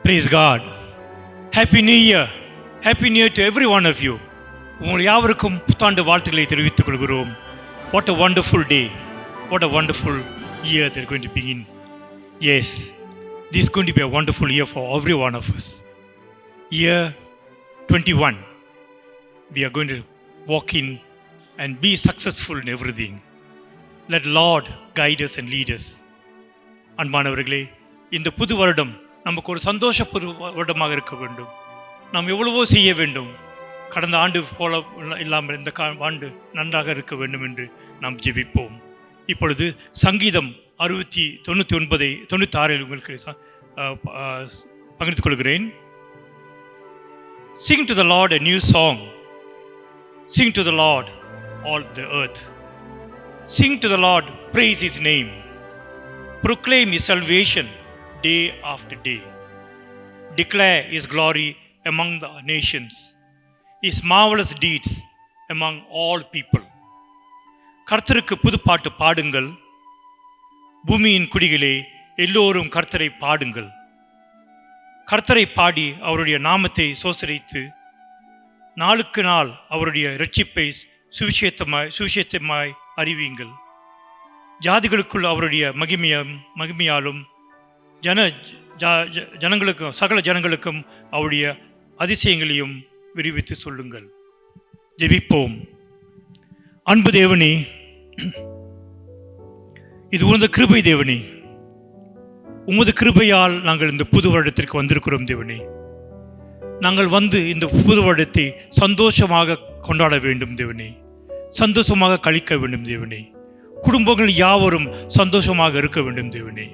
Praise God. Happy New Year. Happy New Year to every one of you. உங்கள் யாவருக்கும் புத்தாண்டு வாழ்த்துக்களை தெரிவித்துக் கொள்கிறோம். What a wonderful day. What a wonderful year they're going to begin. Yes, this is going to be a wonderful year for every one of us. Year 21. We are going to walk in and be successful in everything. Let Lord guide us and lead us. அன்பானவர்களே, இந்த புது வருடம் நமக்கு ஒரு சந்தோஷ புது வருடமாக இருக்க வேண்டும். நாம் எவ்வளவோ செய்ய வேண்டும். கடந்த ஆண்டு போல இல்லாமல் இந்த ஆண்டு நன்றாக இருக்க வேண்டும் என்று நாம் ஜெபிப்போம். இப்பொழுது சங்கீதம் 96 உங்களுக்கு பகிர்ந்து கொள்கிறேன். Sing to the Lord a new song. Sing to the Lord all the earth. Sing to the Lord, praise His name. Proclaim His salvation day after day. Declare His glory among the nations, His marvelous deeds among all people. கர்த்தருக்கு புதுப்பாட்டு பாடுங்கள், பூமியின் குடிகளே எல்லோரும் கர்த்தரை பாடுங்கள். கர்த்தரை பாடி அவருடைய நாமத்தை சோசரித்து நாளுக்கு நாள் அவருடைய இரட்சிப்பை சுவிசேஷமாய் அறிவியுங்கள். ஜாதிகளுக்குள் அவருடைய மகிமையாலும் ஜனங்களுக்கும் சகல ஜனங்களுக்கும் அவருடைய அதிசயங்களையும் விரிவித்து சொல்லுங்கள். ஜெபிப்போம். அன்பு தேவனே, இது உமது கிருபை தேவனே. உமது கிருபையால் நாங்கள் இந்த புது வருடத்திற்கு வந்திருக்கிறோம் தேவனே. நாங்கள் வந்து இந்த புது வருடத்தை சந்தோஷமாக கொண்டாட வேண்டும் தேவனே. சந்தோஷமாக கழிக்க வேண்டும் தேவனே. குடும்பங்கள் யாவரும் சந்தோஷமாக இருக்க வேண்டும் தேவனே.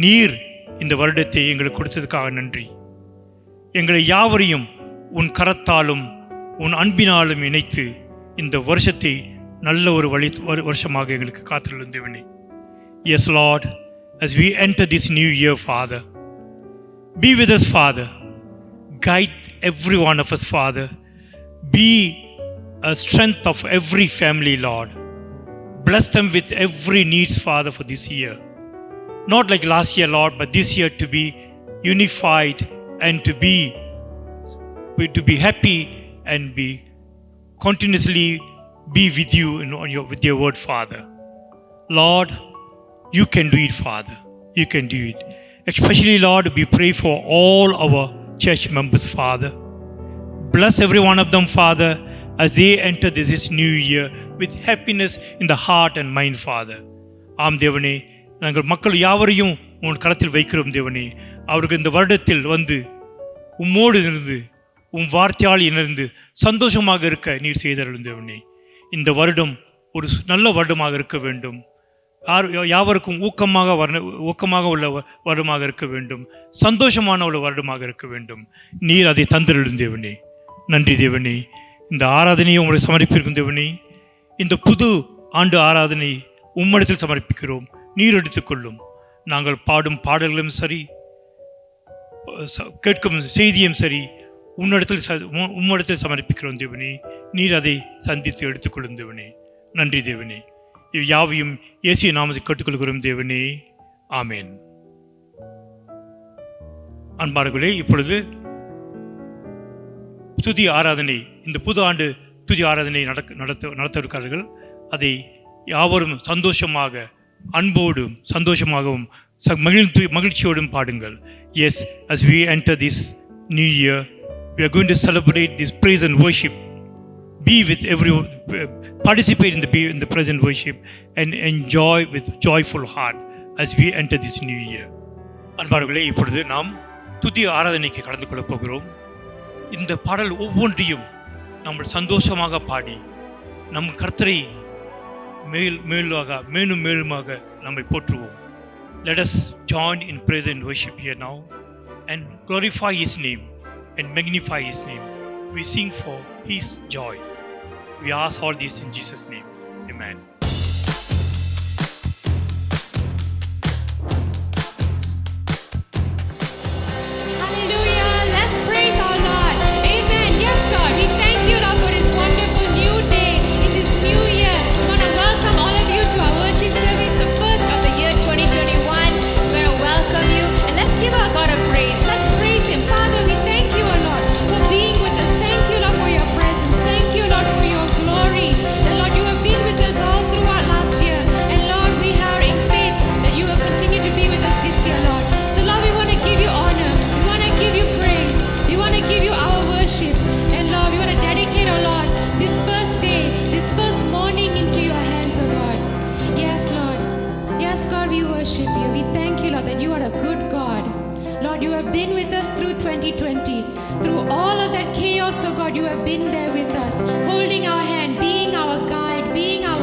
நீர் இந்த வருடத்தை எங்களுக்கு கொடுத்ததுக்காக நன்றி. எங்களை யாவரையும் உன் கரத்தாலும் உன் அன்பினாலும் இணைத்து இந்த வருஷத்தை நல்ல ஒரு வருஷமாக எங்களுக்கு காத்திருந்தோம் தேவனே. Yes, Lord, as we enter this new year, Father, be with us, Father. Guide every one of us, Father. Be a strength of every family, Lord. Bless them with every needs, Father, for this year. Not like last year, Lord, but this year to be unified and to be happy and be continuously be with you with your word, Father. Lord, you can do it, Father. You can do it. Especially, Lord, we pray for all our church members, Father. Bless every one of them, Father, as they enter this new year with happiness in the heart and mind, Father. ஆம் தேவனே, நாங்கள் மக்கள் யாவரையும் உன் கரத்தில் வைக்கிறோம் தேவனே. அவர்கள் இந்த வருடத்தில் வந்து உம்மோடு இருந்து உன் வார்த்தையால் இணைந்து சந்தோஷமாக இருக்க நீர் செய்தருளும் தேவனே. இந்த வருடம் ஒரு நல்ல வருடமாக இருக்க வேண்டும். யாவருக்கும் ஊக்கமாக உள்ள வருடமாக இருக்க வேண்டும். சந்தோஷமான உள்ள வருடமாக இருக்க வேண்டும். நீர் அதை தந்திருளும் தேவனே. நன்றி தேவனே. இந்த ஆராதனையை உங்களுக்கு சமர்ப்பிக்கும் தேவனே. இந்த புது ஆண்டு ஆராதனை உம்மிடத்தில் சமர்ப்பிக்கிறோம். நீர் எடுத்துக்கொள்ளும். நாங்கள் பாடும் பாடல்களும் சரி, கேட்கும் செய்தியும் சரி, உம்மிடத்தில் சமர்ப்பிக்கிறோம் தேவனே. நீர் அதை சந்தித்து எடுத்துக்கொள்ளும் தேவனே. நன்றி தேவனே. இவ் யாவையும் இயேசு நாமத்தை கேட்டுக்கொள்கிறோம் தேவனே. ஆமேன். அன்பார்களே, இப்பொழுது துதி ஆராதனை, இந்த புது ஆண்டு துதி ஆராதனை நடத்தவிருக்கிறார்கள். அதை யாவரும் சந்தோஷமாக, அன்போடும் சந்தோஷமாகவும் மகிழ்ச்சியோடும் பாடுங்கள். Yes, as we enter this new year, we are going to celebrate this praise and worship. Be with everyone, participate in the praise and worship and enjoy with joyful heart as we enter this new year. அன்பார்களே, இப்பொழுது நாம் துதி ஆராதனைக்கு கலந்து கொள்ளப் போகிறோம். இந்த பாடல் ஒவ்வொன்றையும் நம்ம சந்தோஷமாக பாடி நம் கர்த்தரை மேலும் மேலுமாக நம்மை போற்றுவோம். Let us join in praise and worship here now and glorify His name and magnify His name. We sing for His joy. We ask all this in Jesus' name. Amen. Give our God a praise. Let's praise have been with us through 2020. Through all of that chaos, oh God, you have been there with us, holding our hand, being our guide, being our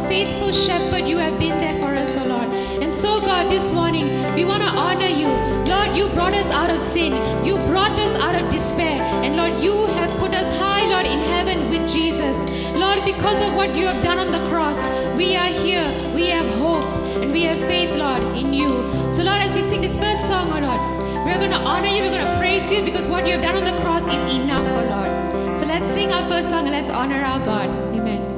faithful shepherd. You have been there for us, oh Lord. And so, God, this morning, we want to honor you. Lord, you brought us out of sin. You brought us out of despair. And Lord, you have put us high, Lord, in heaven with Jesus. Lord, because of what you have done on the cross, we are here. We have hope and we have faith, Lord, in you. So, Lord, as we sing this first song, oh Lord, we're going to honor you. We're going to praise you because what you have done on the cross is enough, oh Lord. So let's sing our first song and let's honor our God. Amen.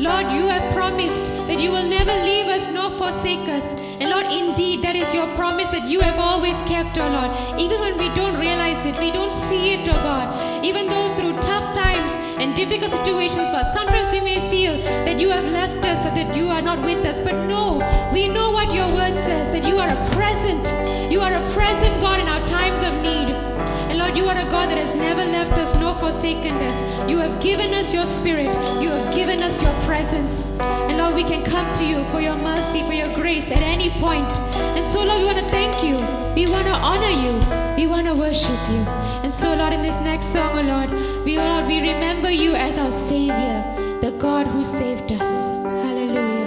Lord, you have promised that you will never leave us nor forsake us. And Lord, indeed, that is your promise that you have always kept, oh Lord. Even when we don't realize it, we don't see it, oh God. Even though through tough times and difficult critical situations, Lord. Sometimes we may feel that you have left us or that you are not with us. But no, we know what your word says, that you are a present God in our times of need. And Lord, you are a God that has never left us nor forsaken us. You have given us your spirit. You have given us your presence. And Lord, we can come to you for your mercy, for your grace at any point. And so, Lord, we want to thank you. We want to honor you. We want to worship you. And so, Lord, in this next song, oh Lord, we remember you as our Savior, the God who saved us. Hallelujah.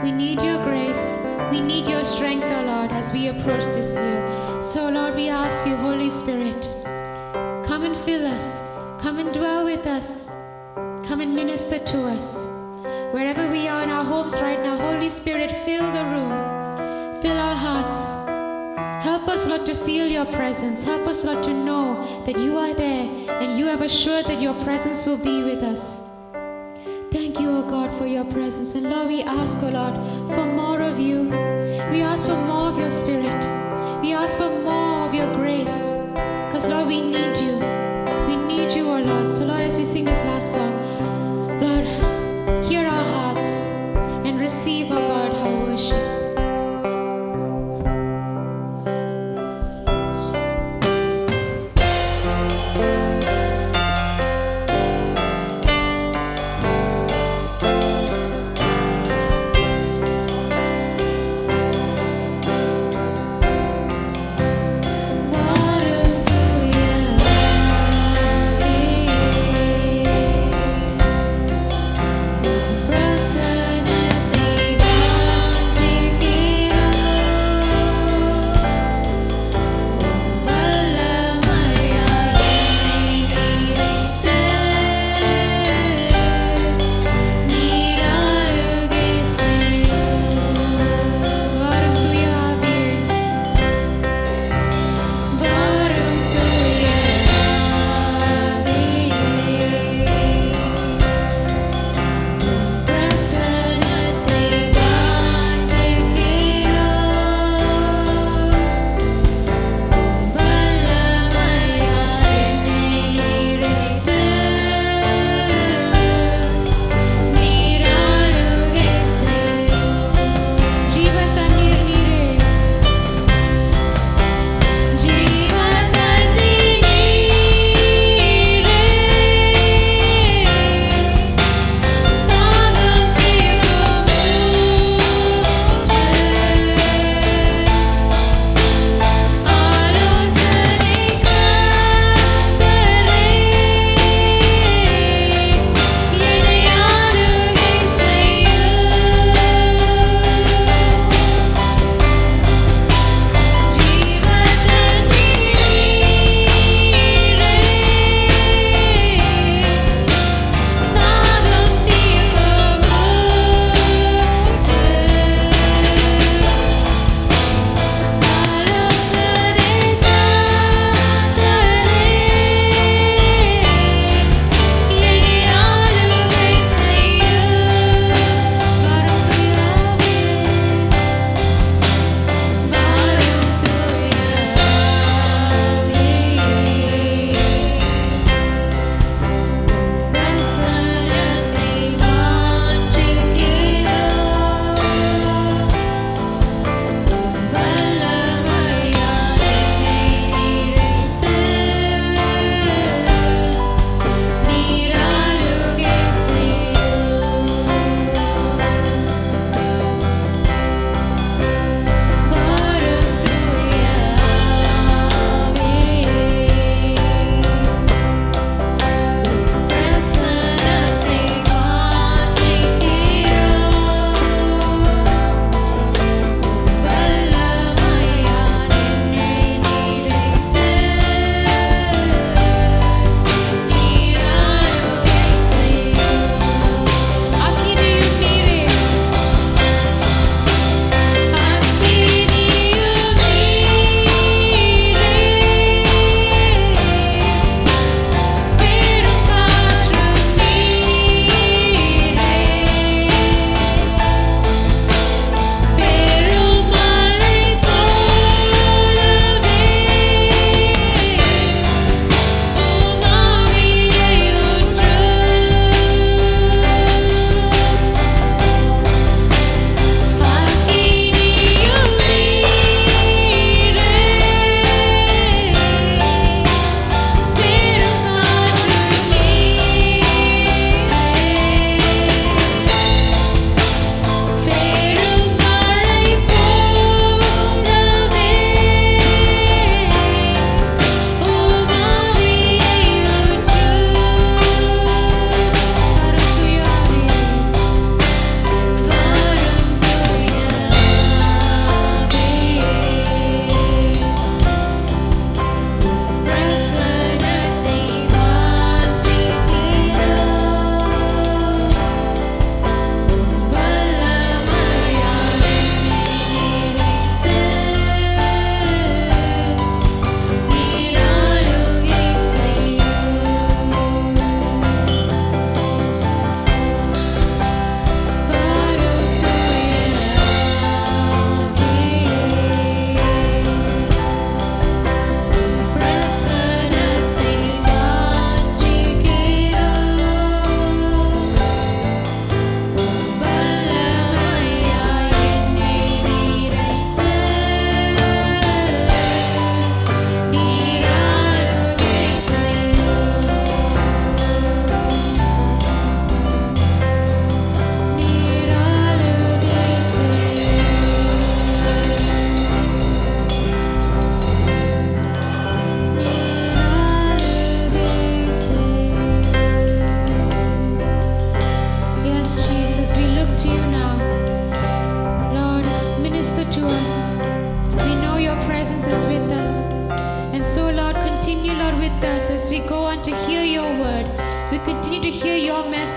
We need your grace. We need your strength, O Lord, as we approach this year. So, Lord, we ask you, Holy Spirit, come and fill us. Come and dwell with us. Come and minister to us. Wherever we are in our homes right now, Holy Spirit, fill the room. Fill our hearts. Help us, Lord, to feel your presence. Help us, Lord, to know that you are there and you have assured that your presence will be with us. Thank you, O God, for your presence. And Lord, we ask, O Lord, for more of you. We ask for more of your spirit. We ask for more of your grace. Because, Lord, we need you. We need you, O Lord. So, Lord, as we sing this last song, Lord, hear our hearts and receive, O God, our worship.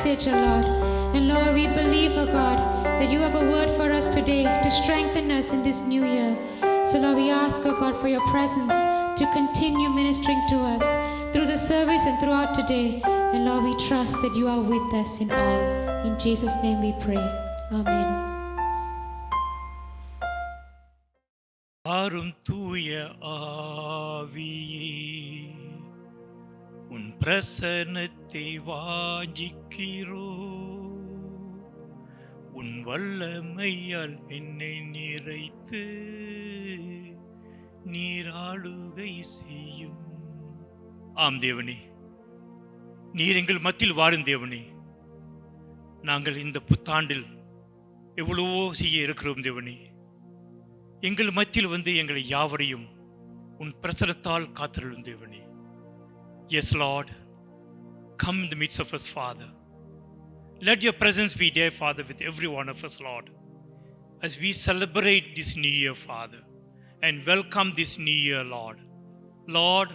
message, O Lord. And Lord, we believe, O God, that you have a word for us today to strengthen us in this new year. So Lord, we ask, O God, for your presence to continue ministering to us through the service and throughout today. And Lord, we trust that you are with us in all. In Jesus' name we pray. Amen. ஆரும் தூய ஆவியே, உன் பிரசன்னத்தை வாஞ்சிக்கிறோ, உன் வல்லமையால் என்னை நிறைத்து நீர் ஆளுகை செய்யும். ஆம் தேவனே, நீர் எங்கள் மத்தியில் வாழும் தேவனே. நாங்கள் இந்த புத்தாண்டில் எவ்வளவோ செய்ய இருக்கிறோம் தேவனே. எங்கள் மத்தியில் வந்து எங்களை யாவரையும் உன் பிரசனத்தால் காத்தருளும் தேவனே. Yes, Lord, come in the midst of us, Father. Let your presence be there, Father, with every one of us, Lord, as we celebrate this new year, Father, and welcome this new year, Lord. Lord,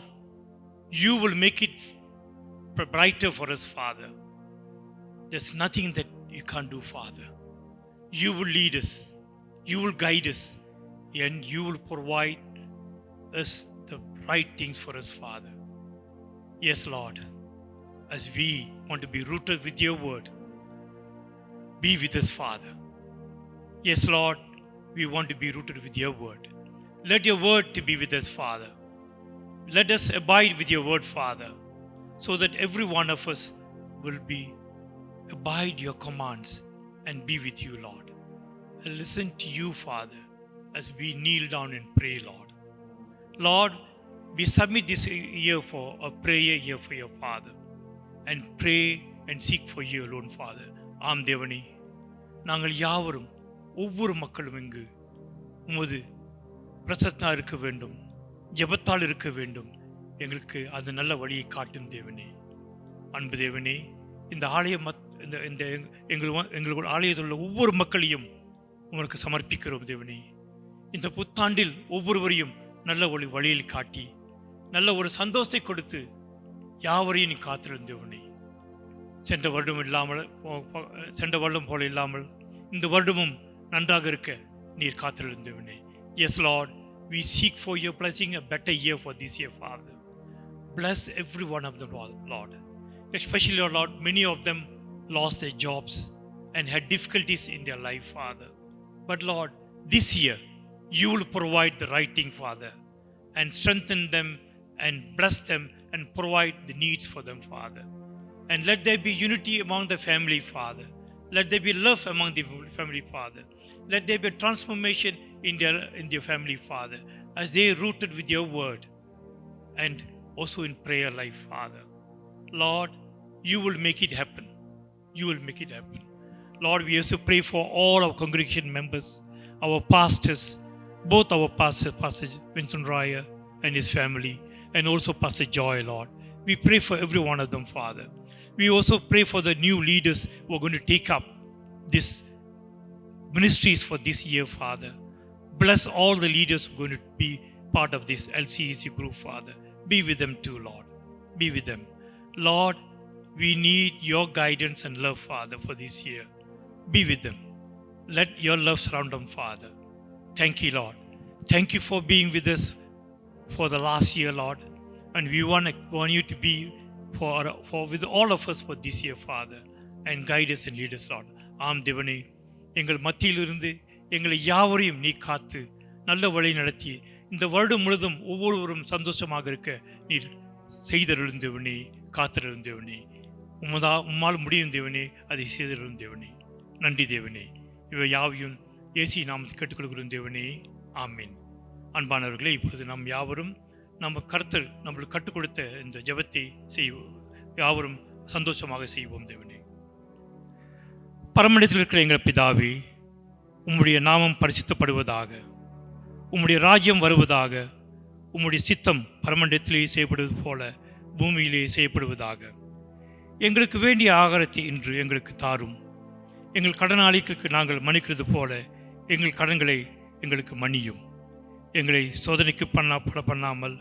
you will make it brighter for us, Father. There's nothing that you can't do, Father. You will lead us, you will guide us, and you will provide us the right things for us, Father. Yes, Lord, as we want to be rooted with your word, be with us, Father. Yes, Lord, we want to be rooted with your word. Let your word to be with us, Father. Let us abide with your word, Father, so that every one of us will abide your commands and be with you, Lord. And listen to you, Father, as we kneel down and pray, Lord. Lord, we submit this year for a prayer year for your Father, and pray and seek for you alone, Father. ஆம் தேவனே, நாங்கள் யாவரும் ஒவ்வொரு மக்களும் இங்கு உமது பிரசன்னத்தால் இருக்க வேண்டும், ஜெபத்தால் இருக்க வேண்டும். எங்களுக்கு அந்த நல்ல வழியை காட்டும் தேவனே. அன்பு தேவனே, இந்த ஆலயம் இந்த எங்கள் ஆலயத்தில் உள்ள ஒவ்வொரு மக்களையும் உங்களுக்கு சமர்ப்பிக்கிறோம் தேவனே. இந்த புத்தாண்டில் ஒவ்வொருவரையும் நல்ல ஒரு வழியில் காட்டி நல்ல ஒரு சந்தோஷத்தை கொடுத்து யாவரையும் நீ காத்திருந்தவனே. சென்ற வருடம் போல இல்லாமல் இந்த வருடமும் நன்றாக இருக்க நீர் காத்திருந்தவனே. Yes, Lord, we seek for your blessing, a better year for this year, Father. Bless every one of them, Lord. Especially, Lord, many of them lost their jobs and had difficulties in their life, Father. But Lord, this year, you will provide the right thing, Father, and strengthen them and bless them and provide the needs for them, Father. And let there be unity among the family, Father. Let there be love among the family, Father. Let there be a transformation in their family, Father, as they are rooted with your word and also in prayer life, Father. Lord, you will make it happen. You will make it happen. Lord, we also pray for all our congregation members, our pastors, both our pastor, Pastor Vincent Raya and his family, and also Pastor Joy, Lord. We pray for every one of them, Father. We also pray for the new leaders who are going to take up this ministries for this year, Father. Bless all the leaders who are going to be part of this LCEC group, Father. Be with them too, Lord. Be with them. Lord, we need your guidance and love, Father, for this year. Be with them. Let your love surround them, Father. Thank you, Lord. Thank you for being with us for the last year, Lord. And we want you to be for with all of us for this year, Father. And guide us and lead us, Lord. ஆம் தேவனே, எங்கள் மத்தியிலிருந்து எங்களை யாவரையும் நீ காத்து நல்ல வழி நடத்தி இந்த வருடம் முழுதும் ஒவ்வொருவரும் சந்தோஷமாக இருக்க நீர் செய்தருளும் தேவனே, காத்திருளும் தேவனே. உம்மால் முடியும் தேவனே, அதை செய்தருளும் தேவனே. நன்றி தேவனே. இவை யாவையும் இயேசு நாமத்தை கேட்டுக்கொள்கிறோம் தேவனே. ஆமீன். அன்பானவர்களே, இப்பொழுது நாம் யாவரும் நம்ம கர்த்தர் நம்மளுக்கு கற்றுக் கொடுத்த இந்த ஜெபத்தை செய்வோம். யாவரும் சந்தோஷமாக செய்வோம் தேவனே. பரமண்டலத்தில் இருக்கிற எங்கள் பிதாவே, உம்முடைய நாமம் பரிசுத்தப்படுவதாக, உம்முடைய ராஜ்யம் வருவதாக, உம்முடைய சித்தம் பரமண்டலத்திலே செய்யப்படுவது போல பூமியிலே செய்யப்படுவதாக. எங்களுக்கு வேண்டிய ஆகாரத்தை இன்று எங்களுக்கு தாரும். எங்கள் கடனாளிகளுக்கு நாங்கள் மன்னிக்கிறது போல எங்கள் கடன்களை எங்களுக்கு மன்னியும். எங்களை சோதனைக்கு பண்ணாமல்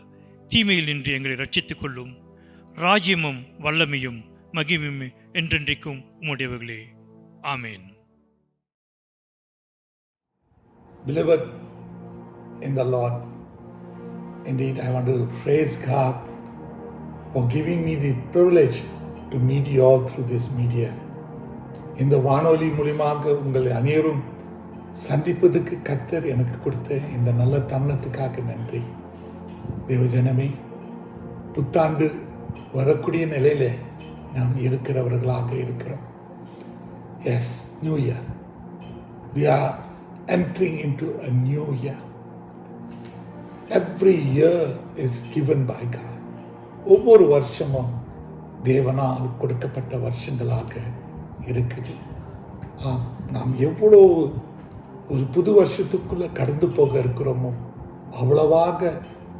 தீமையில் நின்று எங்களை ரட்சித்துக் கொள்ளும். ராஜ்யமும் வல்லமையும் மகிமையும் என்றென்றைக்கும் உம்முடையவர்களே. ஆமென். Beloved in the Lord, indeed I want to praise God for giving me the privilege to meet you all through this media. இந்த வானொலி மூலமாக உங்கள் அனைவரும் சந்திப்பதற்கு கர்த்தர் எனக்கு கொடுத்த இந்த நல்ல தருணத்துக்காக நன்றி. தேவஜனமே, புத்தாண்டு வரக்கூடிய நிலையில நாம் இருக்கிறவர்களாக இருக்கிறோம். Yes, new year. We are entering into a new year. Every year is given by God. ஒவ்வொரு வருஷமும் தேவனால் கொடுக்கப்பட்ட வருஷங்களாக இருக்குது. நாம் எவ்வளோ ஒரு புது வருஷத்துக்குள்ளே கடந்து போக இருக்கிறோமோ அவ்வளவாக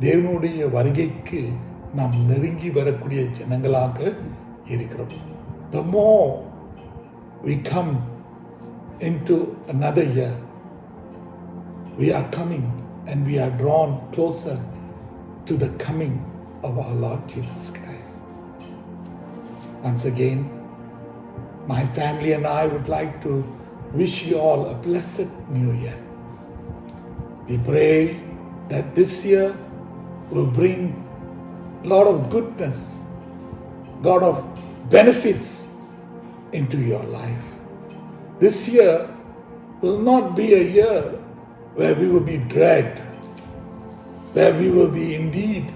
தேவனுடைய வருகைக்கு நாம் நெருங்கி வரக்கூடிய ஜனங்களாக இருக்கிறோம். The more we come into another year, we are coming and we are drawn closer to the coming of our Lord Jesus Christ. Once again, my family and I would like to wish you all a blessed new year. We pray that this year will bring a lot of goodness, God of benefits into your life. This year will not be a year where we will be dragged, where we will be indeed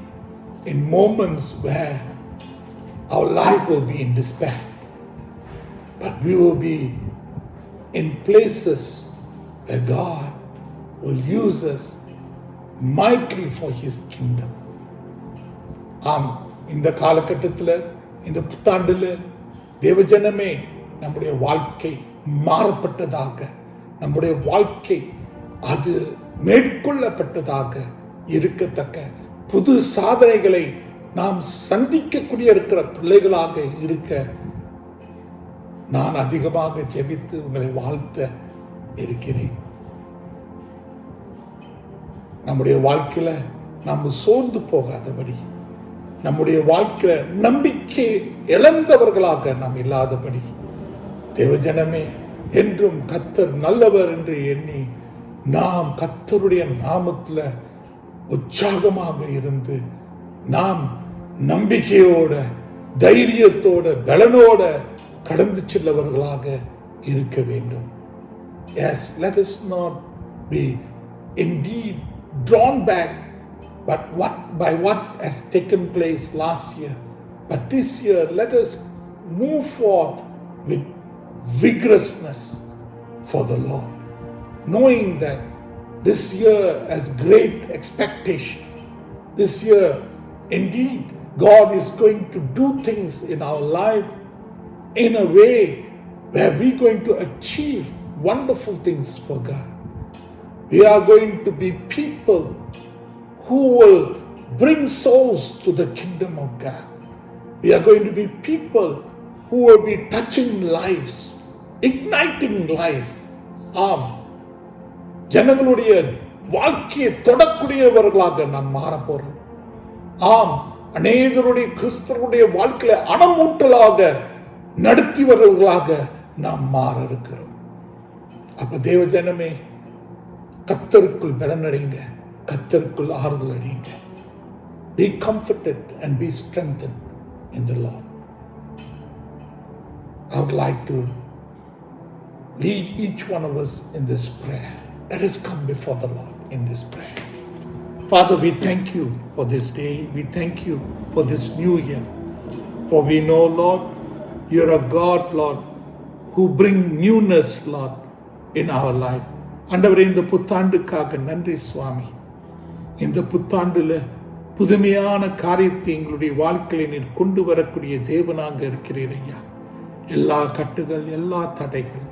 in moments where our life will be in despair, but we will be in places where God will use us mightily for His kingdom. இந்த காலகட்டத்தில், இந்த புத்தாண்டில் தேவஜனமே, நம்முடைய வாழ்க்கை மாறப்பட்டதாக, நம்முடைய வாழ்க்கை அது மேற்கொள்ளப்பட்டதாக இருக்கத்தக்க புது சாதனைகளை நாம் சந்திக்கக்கூடிய இருக்கிற பிள்ளைகளாக இருக்க நான் அதிகமாக ஜெபித்து உங்களை வாழ்த்த இருக்கிறேன். நம்முடைய வாழ்க்கையில நாம் சோர்ந்து போகாதபடி, நம்முடைய வாழ்க்கையில நம்பிக்கை இழந்தவர்களாக நாம் இல்லாதபடி, தேவஜனமே, என்றும் கர்த்தர் நல்லவர் என்று எண்ணி நாம் கர்த்தருடைய நாமத்தில் உற்சாகமாக இருந்து நாம் நம்பிக்கையோட, தைரியத்தோட, பலனோட கடந்து செல்லவர்களாக இருக்க வேண்டும். Yes, let us not be indeed drawn back by what has taken place last year, but this year let us move forth with vigorousness for the Lord, knowing that this year has great expectation. This year, indeed, God is going to do things in our life in a way where we're going to achieve wonderful things for God. We are going to be people who will bring souls to the kingdom of God. We are going to be people who will be touching lives, igniting life. ஜனங்களுடைய வாழ்க்கையை தொடக்கூடியவர்களாக நாம் மாறப்போறோம். அநேகருடைய கிறிஸ்தவருடைய வாழ்க்கையில அணமூட்டலாக நடத்தியவர்களாக நாம் மாற இருக்கிறோம். அப்ப தேவ ஜனமே, கர்த்தருக்குள் பலனடைங்க, கர்த்தருக்குள் ஆறுதல் அடையுங்க. Be comforted and be strengthened in the Lord. I would like to lead each one of us in this prayer. Let us come before the Lord in this prayer. Father, we thank you for this day. We thank you for this new year. For we know, Lord, you're a God, Lord, who bring newness, Lord, in our life. ஆண்டவரே, இந்த புத்தாண்டுக்காக நன்றி சுவாமி. இந்த புத்தாண்டுல புதுமையான காரியத்தை எங்களுடைய வாழ்க்கையில நீர் கொண்டு வரக்கூடிய தேவனாக இருக்கிறீர் ஐயா. எல்லா கட்டுகள், எல்லா தடைகள்,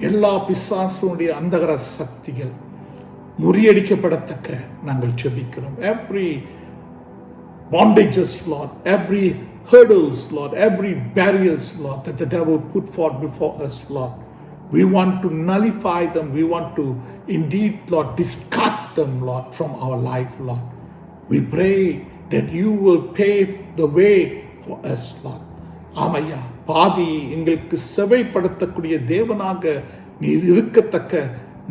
எல்லா பிசாசுடைய அந்தகர சக்திகள் முறியடிக்கப்படத்தக்க நாங்கள் ஜெபிக்கிறோம். Every bondages, Lord, every hurdles, Lord, every barriers, Lord, that the devil put forth before us, Lord, we want to nullify them. We want to indeed, Lord, discard them, Lord, from our life, Lord. We pray that you will pave the way for us, Lord. ஆமையா, பாதி எங்களுக்கு செவைப்படுத்தக்கூடிய தேவனாக நீர் இருக்கத்தக்க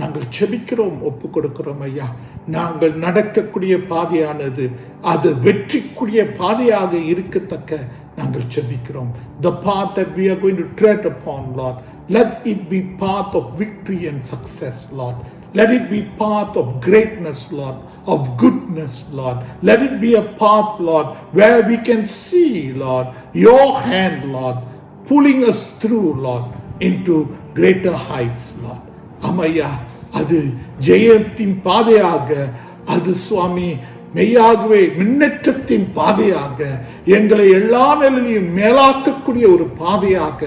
நாங்கள் செபிக்கிறோம், ஒப்பு கொடுக்கிறோம் ஐயா. நாங்கள் நடக்கக்கூடிய பாதையானது அது வெற்றிக்குரிய பாதையாக இருக்கத்தக்க நாங்கள் செபிக்கிறோம். The path that we are going to tread upon, Lord, let it be path of victory and success, Lord. Let it be path of greatness, Lord, of goodness, Lord. Let it be a path, Lord, where we can see, Lord, your hand, Lord, pulling us through, Lord, into greater heights, Lord. Amaya, அது ஜெயத்தின் பாதையாக, அது சுவாமி மெய்யாகவே முன்னேற்றத்தின் பாதையாக, எங்களை எல்லா நிலையிலும் மேலாக்கக்கூடிய ஒரு பாதையாக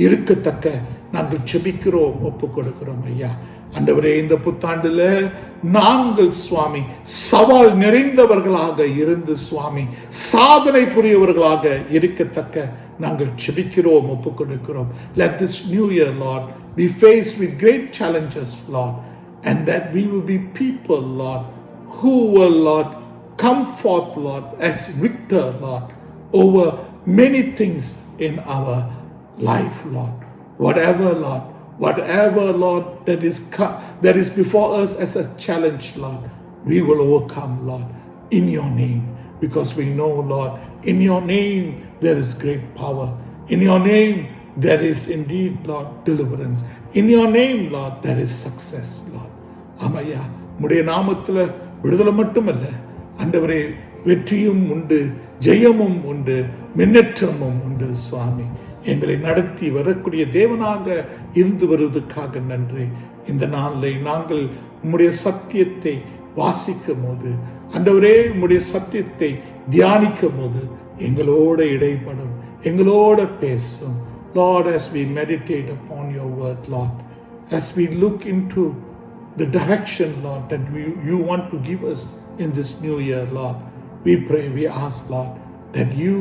இருக்கத்தக்க நாங்கள் செபிக்கிறோம், ஒப்பு கொடுக்கிறோம் ஐயா. ஆண்டவரே, இந்த புத்தாண்டுல நாங்கள் சுவாமி சவால் நிறைந்தவர்களாக இருந்து சுவாமி சாதனை புரியவர்களாக இருக்கத்தக்க நாங்கள் செபிக்கிறோம், ஒப்பு கொடுக்கிறோம். Let this new year, Lord, be faced with great challenges, Lord, and that we will be people, Lord, who will, Lord, come forth, Lord, as victor, Lord, over many things in our life, Lord. Whatever, Lord, that is before us as a challenge, Lord, we will overcome, Lord, in your name, because we know, Lord, in your name there is great power. In your name there is indeed, Lord, deliverance. In your name, Lord, there is success, Lord. Amaya, உம்முடைய நாமத்தில் விடுதலை மட்டுமல்ல ஆண்டவரே, வெற்றியும் உண்டு, ஜெயமும் உண்டு, முன்னேற்றமும் உண்டு சுவாமி. எங்களை நடத்தி வரக்கூடிய தேவனாக இருந்து வருவதற்காக நன்றி. இந்த நாளில் நாங்கள் உம்முடைய சத்தியத்தை வாசிக்கும் போது, ஆண்டவரே, உம்முடைய சத்தியத்தை தியானிக்கும் போது எங்களோட இடைப்படும், எங்களோட பேசும். Lord, as we meditate upon your word, Lord, as we look into the direction, Lord, that you want to give us in this new year, Lord, we pray, we ask, Lord, that you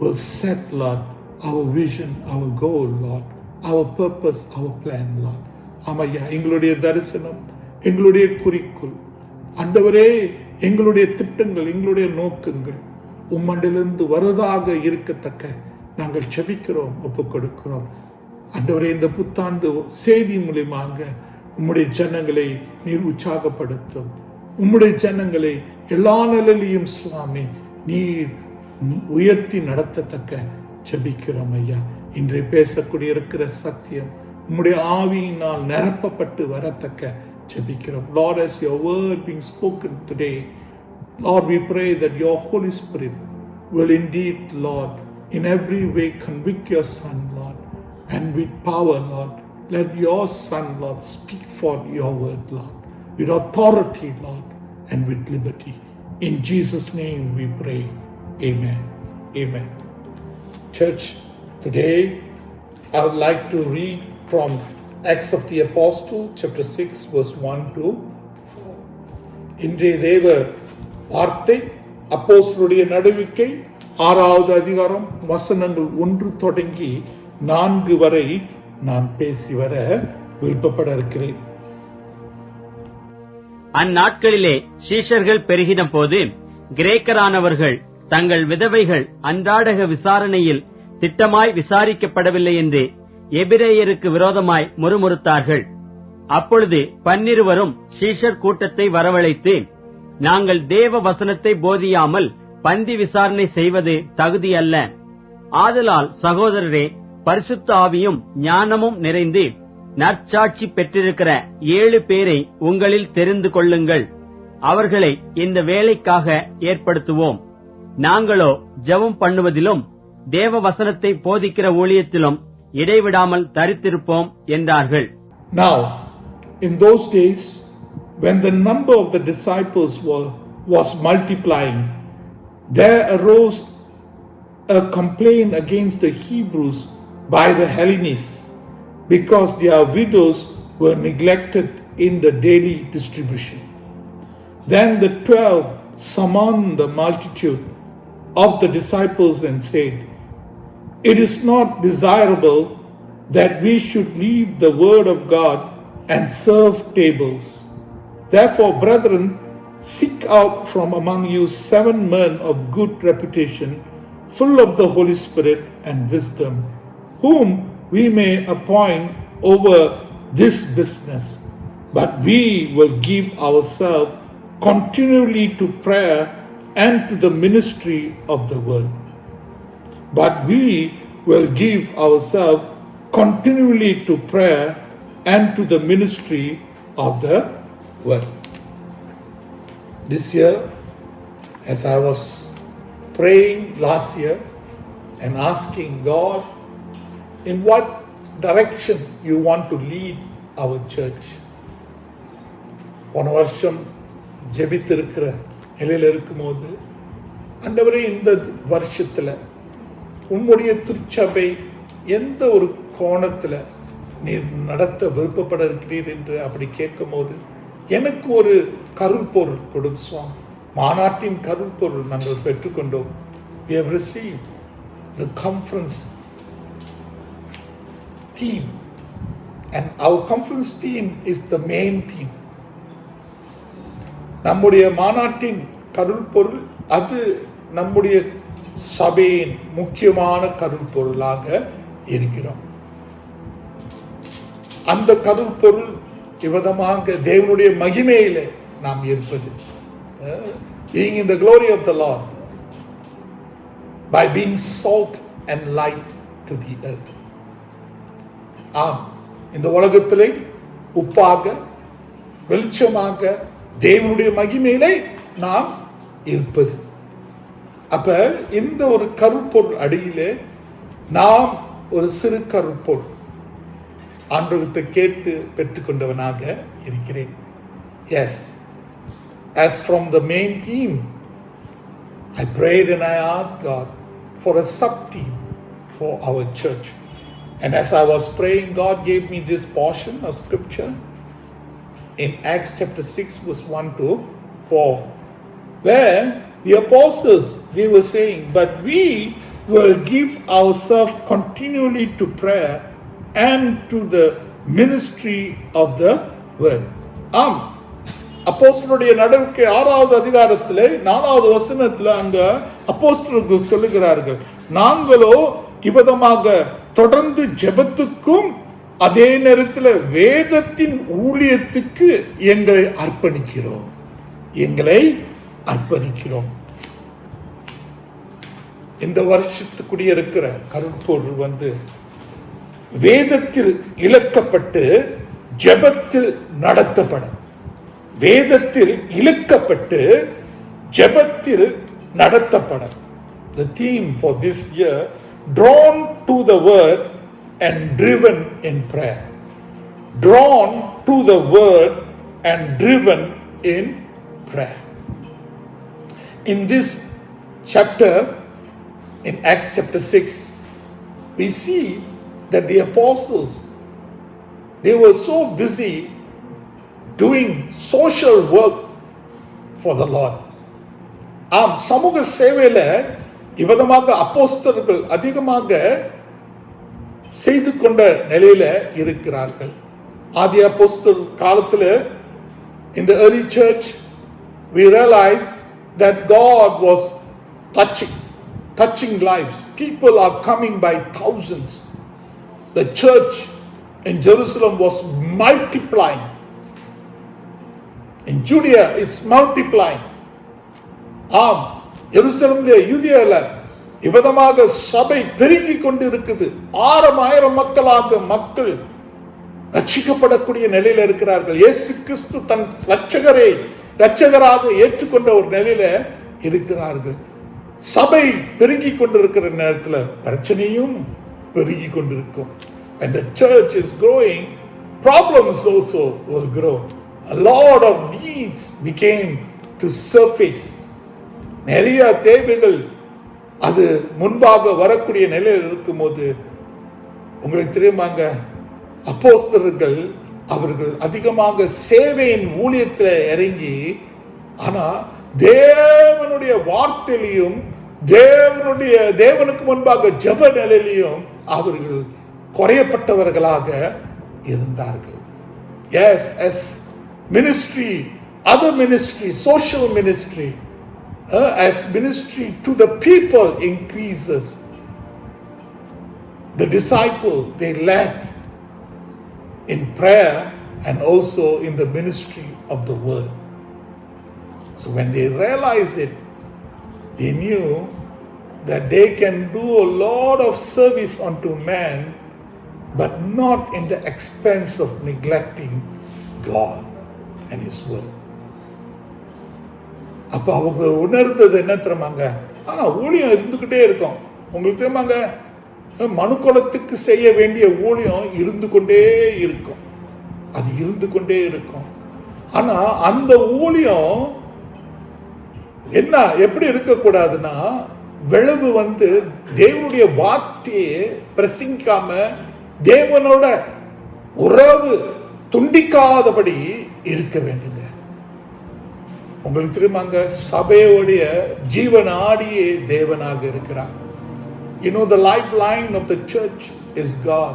will set, Lord, our vision, our goal, Lord, our purpose, our plan, Lord. ஆமையா, எங்களுடைய தரிசனம், எங்களுடைய குறிக்கோள், ஆண்டவரே, எங்களுடைய திட்டங்கள், எங்களுடைய நோக்கங்கள் உம்மண்டிலிருந்து வரதாக இருக்கத்தக்க நாங்கள் செபிக்கிறோம், ஒப்புக் கொடுக்கிறோம். ஆண்டவரே, இந்த புத்தாண்டு செய்தி மூலியமாக உம்முடைய ஜனங்களை நீர் உற்சாகப்படுத்தும். உம்முடைய ஜனங்களை எல்லா நிலையிலும் சுவாமி நீர் உயர்த்தி நடத்தத்தக்க ஜெபிக்கிறோம் ஐயா. இன்றைய பேசக்கூடிய இருக்கிற சத்தியம் உம்முடைய ஆவியினால் நிரப்பப்பட்டு வரத்தக்க ஜெபிக்கிறோம். Lord, as your word being spoken today, Lord, we pray that your Holy Spirit will indeed, Lord, in every way convict your Son, Lord, and with power, Lord, let your Son, Lord, speak for your word, Lord, with authority, Lord, and with liberty. In Jesus' name we pray. Amen. Amen. Church, today I would like to read from Acts of the Apostle, chapter 6, verse 1 to 4. இன்றைய தேவ வார்த்தை அப்போஸ்தலருடைய நடவடிக்கை 6வது அதிகாரம் வசனங்கள் 1 தொடங்கி 4 வரை நான் பேசி வர விருப்பப்பட இருக்கிறேன். அந்நாட்களிலே சீஷர்கள் பெருகின போது கிரேக்கரானவர்கள் தங்கள் விதவைகள் அன்றாடக விசாரணையில் திட்டமாய் விசாரிக்கப்படவில்லை என்று எபிரேயருக்கு விரோதமாய் முறுமுறுத்தார்கள். அப்பொழுது 12 சீஷர் கூட்டத்தை வரவழைத்து, நாங்கள் தேவ வசனத்தை போதியாமல் பந்தி விசாரணை செய்வது தகுதியல்ல. ஆதலால் சகோதரரே, பரிசுத்த ஆவியும் ஞானமும் நிறைந்து நற்சாட்சி பெற்றிருக்கிற 7 பேரை உங்களில் தெரிந்து கொள்ளுங்கள். அவர்களை இந்த வேலைக்காக ஏற்படுத்துவோம். நாங்களோ ஜெபம் பண்ணுவதிலும் தேவ வசனத்தை போதிக்கிற ஊழியத்திலும் இடைவிடாமல் தரித்திருப்போம் என்றார்கள். Now, in those days, when the number of the disciples was multiplying, there arose a complaint against the Hebrews by the Hellenists, because their widows were neglected in the daily distribution. Then the 12 summoned the multitude of the disciples and said, "It is not desirable that we should leave the word of God and serve tables. Therefore, brethren, seek out from among you 7 men of good reputation, full of the Holy Spirit and wisdom, whom we may appoint over this business. But we will give ourselves continually to prayer and to the ministry of the word. But we will give ourselves continually to prayer and to the ministry of the word. This year, as I was praying last year and asking God, in what direction you want to lead our church? போன வருஷம் ஜெபித்திருக்கிற நிலையில் இருக்கும்போது, ஆண்டவரே இந்த வருஷத்தில் உம்முடைய திருச்சபை எந்த ஒரு கோணத்தில் நீர் நடத்த விருப்பப்பட இருக்கிறீர் என்று அப்படி கேட்கும்போது எனக்கு ஒரு கருப்பொருள் கொடும் சுவாமி. மாநாட்டின் கருப்பொருள் நாங்கள் பெற்றுக்கொண்டோம். We have received the conference theme, and our conference theme is the main theme. நம்முடைய மாநாட்டின் கருப்பொருள் அது நம்முடைய சபையின் முக்கியமான கருப்பொருளாக இருக்கிறோம். அந்த கருப்பொருள் விதமாக தேவனுடைய மகிமையிலே நாம் இருப்பது, being in the glory of the Lord by being salt and light to the earth. ஆம், இந்த உலகத்திலே உப்பாக வெளிச்சமாக தேவனுடைய மகிமையிலே நாம் இருப்பது. அப்ப இந்த ஒரு கருப்பொருள் அடியிலே நாம் ஒரு சிறு கருப்பொருள் ஆண்டவரத்தை கேட்டு பெற்றுக்கொண்டவனாக இருக்கிறேன். Yes, as from the main theme, I prayed and I asked God for a sub-theme for our church. And as I was praying, God gave me this portion of scripture in Acts chapter 6 verse 1 to 4, where the apostles, they were saying, but we will give ourselves continually to prayer and to the ministry of the word. ஆம், அப்போஸ்தலருடைய நடவடிக்கை 6வது அதிகாரத்திலே 4வது வசனத்தில் அங்க அப்போஸ்தலர்கள் சொல்லுகிறார்கள், நாங்களோ இவ்விதமாக தொடர்ந்து ஜெபத்துக்கும் அதே நேரத்தில் வேதத்தின் ஊழியத்துக்கு எங்களை அர்ப்பணிக்கிறோம். இந்த வருஷத்துக்குடிய இருக்கிற கருப்பொருள் வேதத்தில் இலக்கப்பட்டு ஜெபத்தில் நடத்தப்பட. வேதத்தில் இலக்கப்பட்டு ஜெபத்தில் நடத்தப்பட. The theme for this year, drawn to the word and driven in prayer. Drawn to the word and driven in prayer. In this chapter, in Acts chapter 6, we see that the apostles, they were so busy doing social work for the Lord. ஆம், சமூக சேவையில இவ்விதமாக அப்போஸ்தலர்கள் அதிகமாக செய்து கொண்ட நிலையில இருக்கிறார்கள். ஆதி அப்போஸ்தலர் காலத்தில், in the early church, we realize that God was touching lives. People are coming by thousands. The church in Jerusalem was multiplying. In Judea, it's multiplying. ஆம், எருசலேமிலே யூதேயால இவ்விதமாக சபை பெருகி கொண்டு இருக்குது. 6000 மக்கள் ரட்சிக்கப்படக்கூடிய நிலையில இருக்கிறார்கள். இயேசு கிறிஸ்து தன் ரட்சகராக ஏற்றுக்கொண்ட ஒரு நிலையில இருக்கிறார்கள். சபை பெருகி கொண்டிருக்கிற நேரத்தில் பிரச்சனையும் பெருகி கொண்டிருக்கும். And the church is growing, problems also will grow. A lot of needs became to surface. நிறைய தேவைகள் அது முன்பாக வரக்கூடிய நிலையில் இருக்கும்போது, உங்களுக்கு தெரியுமாங்க, அப்போஸ்தலர்கள் அவர்கள் அதிகமாக சேவையின் ஊழியத்தில் இறங்கி, ஆனா தேவனுடைய வார்த்தையிலையும் தேவனுக்கு முன்பாக ஜெப நிலையிலையும் அவர்கள் குறையப்பட்டவர்களாக இருந்தார்கள். Yes, as ministry, other ministry, social ministry, as ministry to the people increases, the disciple, they led in prayer and also in the ministry of the word. So when they realized it, they knew that they can do a lot of service unto man, but not in the expense of neglecting God and His word. அப்ப அவங்க உணர்ந்தது என்ன தெரியுமாங்க? ஊழியம் இருந்துகிட்டே இருக்கும். உங்களுக்கு தெரியுமாங்க, மனுக்குலத்துக்கு செய்ய வேண்டிய ஊழியம் இருந்து கொண்டே இருக்கும். அது இருந்து கொண்டே இருக்கும். ஆனா அந்த ஊழியம் என்ன எப்படி இருக்கக்கூடாதுன்னா, விளைவு தேவனுடைய வார்த்தையை பிரசங்கிக்காம தேவனோட உறவு துண்டிக்காதபடி இருக்க வேண்டுங்க. உங்களுக்கு தெரியுமாங்க, சபையோடைய ஜீவனாடியே தேவனாக இருக்கிறார். You know, the lifeline of the church is God.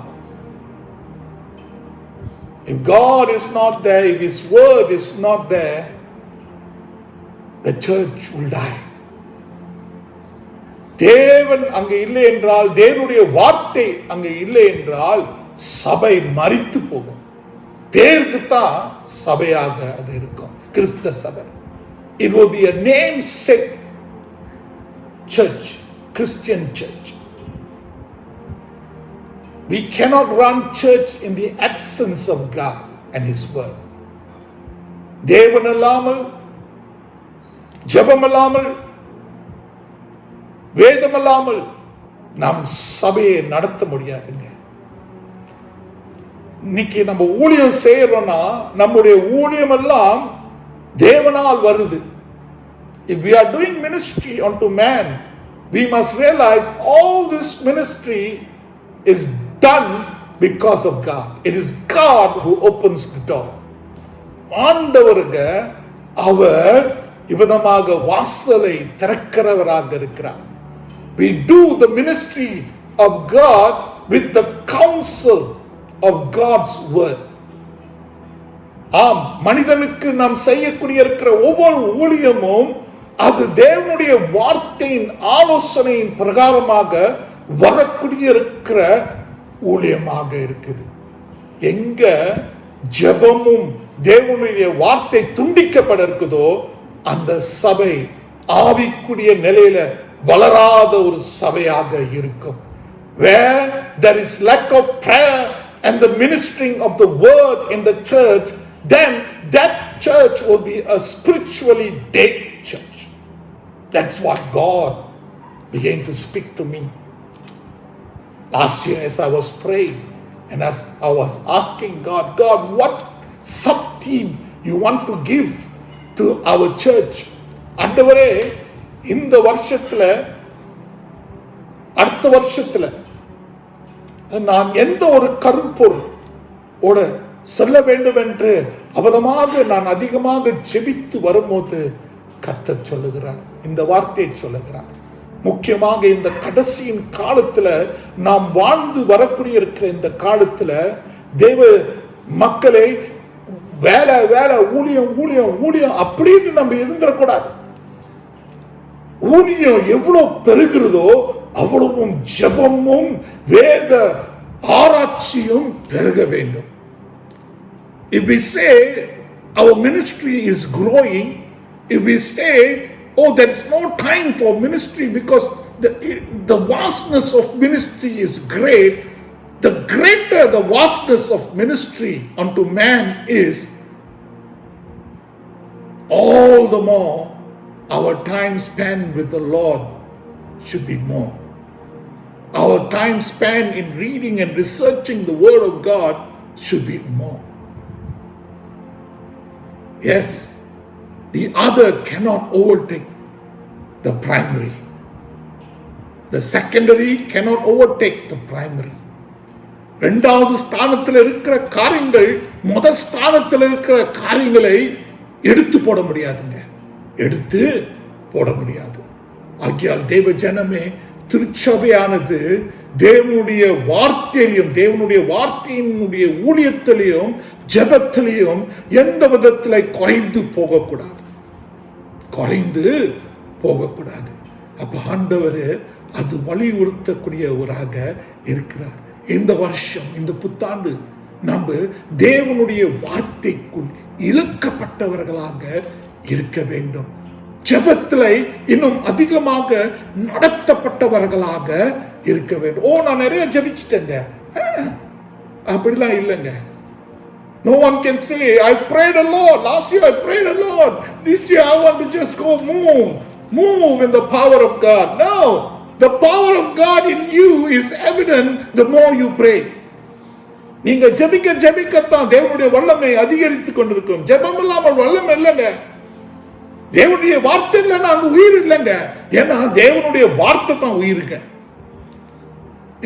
If God is not there, if His word is not there, the church will die. தேவன் அங்க இல்லை என்றால், தேவனுடைய வார்த்தை அங்க இல்லை என்றால் சபை மரித்து போகும். பேருக்குத்தான் சபையாக அது இருக்கும், கிறிஸ்த சபை. It will be a namesake church, Christian church. We cannot run church in the absence of God and His word. தேவன் இல்லாமல், ஜெபம் இல்லாமல், வேதம் இல்லாமல் நாம் சபையை நடத்த முடியாதுங்க. இன்னைக்கு நம்ம ஊழியம் செய்யறோம்னா நம்முடைய ஊழியம் எல்லாம் தேவனால் வருது. If we are doing ministry unto man, we must realize all this ministry is done because of God. It is God who opens the door. ஆண்டவருங்க அவர் இவ்விதமாக வாசலை திறக்கிறவராக இருக்கிறார். We do the ministry of God with the counsel of God's word. ஆம், மனிதனுக்கு நாம் செய்யக்கூடிய இருக்கிற ஒவ்வொரு ஊழியமும் அது தேவனுடைய வார்த்தையின் ஆலோசனையின் பிரகாரமாக வரக்கூடிய இருக்கிற ஊழியமாக இருக்குது. எங்க ஜெபமும் தேவனுடைய வார்த்தை துண்டிக்கப்பட இருக்குதோ அந்த சபை ஆவிக்குரிய நிலையில வளராத ஒரு சபையாக இருக்கும். Where there is lack of prayer and the ministering of the word in the church, then that church will be a spiritually dead church. That's what God began to speak to me. Last year as I was praying and as I was asking God, what sub-theme you want to give to our church? ஆண்டவரே, இந்த வருஷத்துல அடுத்த வருஷத்துல நான் எந்த ஒரு கருப்பொருள் ஓட சொல்ல வேண்டும் என்று அவதமாக நான் அதிகமாக ஜெபித்து வரும்போது கர்த்தர் சொல்லுகிறார், இந்த வார்த்தையை சொல்லுகிறார். முக்கியமாக இந்த கடைசியின் காலத்துல நாம் வாழ்ந்து வரக்கூடிய இருக்கிற இந்த காலத்துல தேவ மக்களை வேலை வேலை ஊழியம் ஊழியம் ஊழியம் அப்படின்னு நம்ம இருந்துடக்கூடாது. ஊழியம் எவ்வளவு பெருகிறதோ அவ்வளவும் ஜெபமும் வேத ஆராய்ச்சியும் பெருக வேண்டும். If we say our ministry is growing, if we say, oh, there is no time for ministry because the vastness of ministry is great, the greater the vastness of ministry unto man is, all the more our time spent with the Lord should be more. Our time spent in reading and researching the Word of God should be more. Yes, the other cannot overtake the primary. The secondary cannot overtake the primary. இரண்டாவது ஸ்தானத்தில் இருக்கிற காரியங்கள் முதல் ஸ்தானத்தில் இருக்கிற காரியங்களை எடுத்து போட முடியாதுங்க, எடுத்து போட முடியாது. ஆகியால் தேவ ஜனமே, திருச்சபையானது தேவனுடைய வார்த்தையிலையும் தேவனுடைய வார்த்தையினுடைய ஊழியத்திலையும் ஜெபத்திலையும் எந்த விதத்தில் குறைந்து போகக்கூடாது, குறைந்து போகக்கூடாது. அப்ப ஆண்டவர் அது வலியுறுத்தக்கூடியவராக இருக்கிறார். இந்த வருஷம், இந்த புத்தாண்டு நம்ம தேவனுடைய வார்த்தைக்குள் இழுக்கப்பட்டவர்களாக இருக்க வேண்டும். ஜெபத்துல இன்னும் அதிகமாக நடத்தப்பட்டவர்களாக இருக்க வேண்டும். நான் நிறைய ஜெபிச்சிட்டேங்க, அப்படிலாம் இல்லைங்க. No one can say, I prayed a lot. Last year I prayed a lot. This year I want to just go move in the power of God. No, the power of God in you is evident the more you pray. நீங்க ஜெபிக்கத்தான் தேவனுடைய வல்லமை அதிகரித்து கொண்டிருக்கும். ஜெபம் இல்லாமல் வல்லமை இல்லைங்க. தேவனுடைய வார்த்தை இல்லைன்னா அங்க உயிர் இல்லைங்க. ஏன்னா தேவனுடைய வார்த்தை தான் உயிருங்க.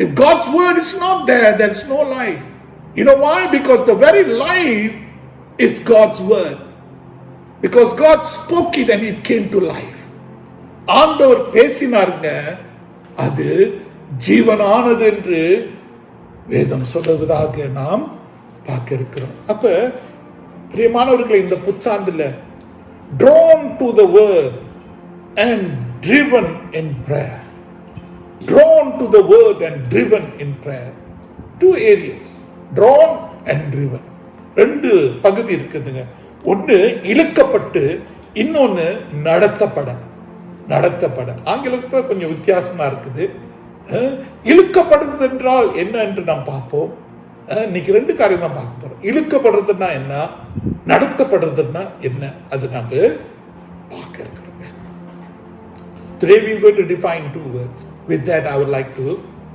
If God's word is not there, there's no life. You know why? Because the very life is God's word. Because God spoke it and it came to life. ஆண்டவர் பேசினாருங்க, அது ஜீவனானது என்று வேதம் சொல்லுவதாக நாம் பார்க்க இருக்கிறோம். அப்ப பிரியமானவர்களே, இந்த புத்தாண்டுல drawn to the word and driven in prayer. Drawn to the word and driven in prayer. Two areas, drawn and driven. ரெண்டு பகுதி இருக்குதுங்க. ஒன்று இழுக்கப்பட்டு, இன்னொன்னு நடத்தப்பட. ஆங்கிலத்தில் கொஞ்சம் வித்தியாசமா இருக்குது. இழுக்கப்படுறது என்றால் என்ன என்று நாம் பார்ப்போம். இன்னைக்கு ரெண்டு காரியம் தான் பார்க்க போறோம். இழுக்கப்படுறதுன்னா என்ன, நடத்தப்படுறதுன்னா என்ன, அது நாம பார்க்க இருக்கிறோம். Today we are going to define two words. With that I would like to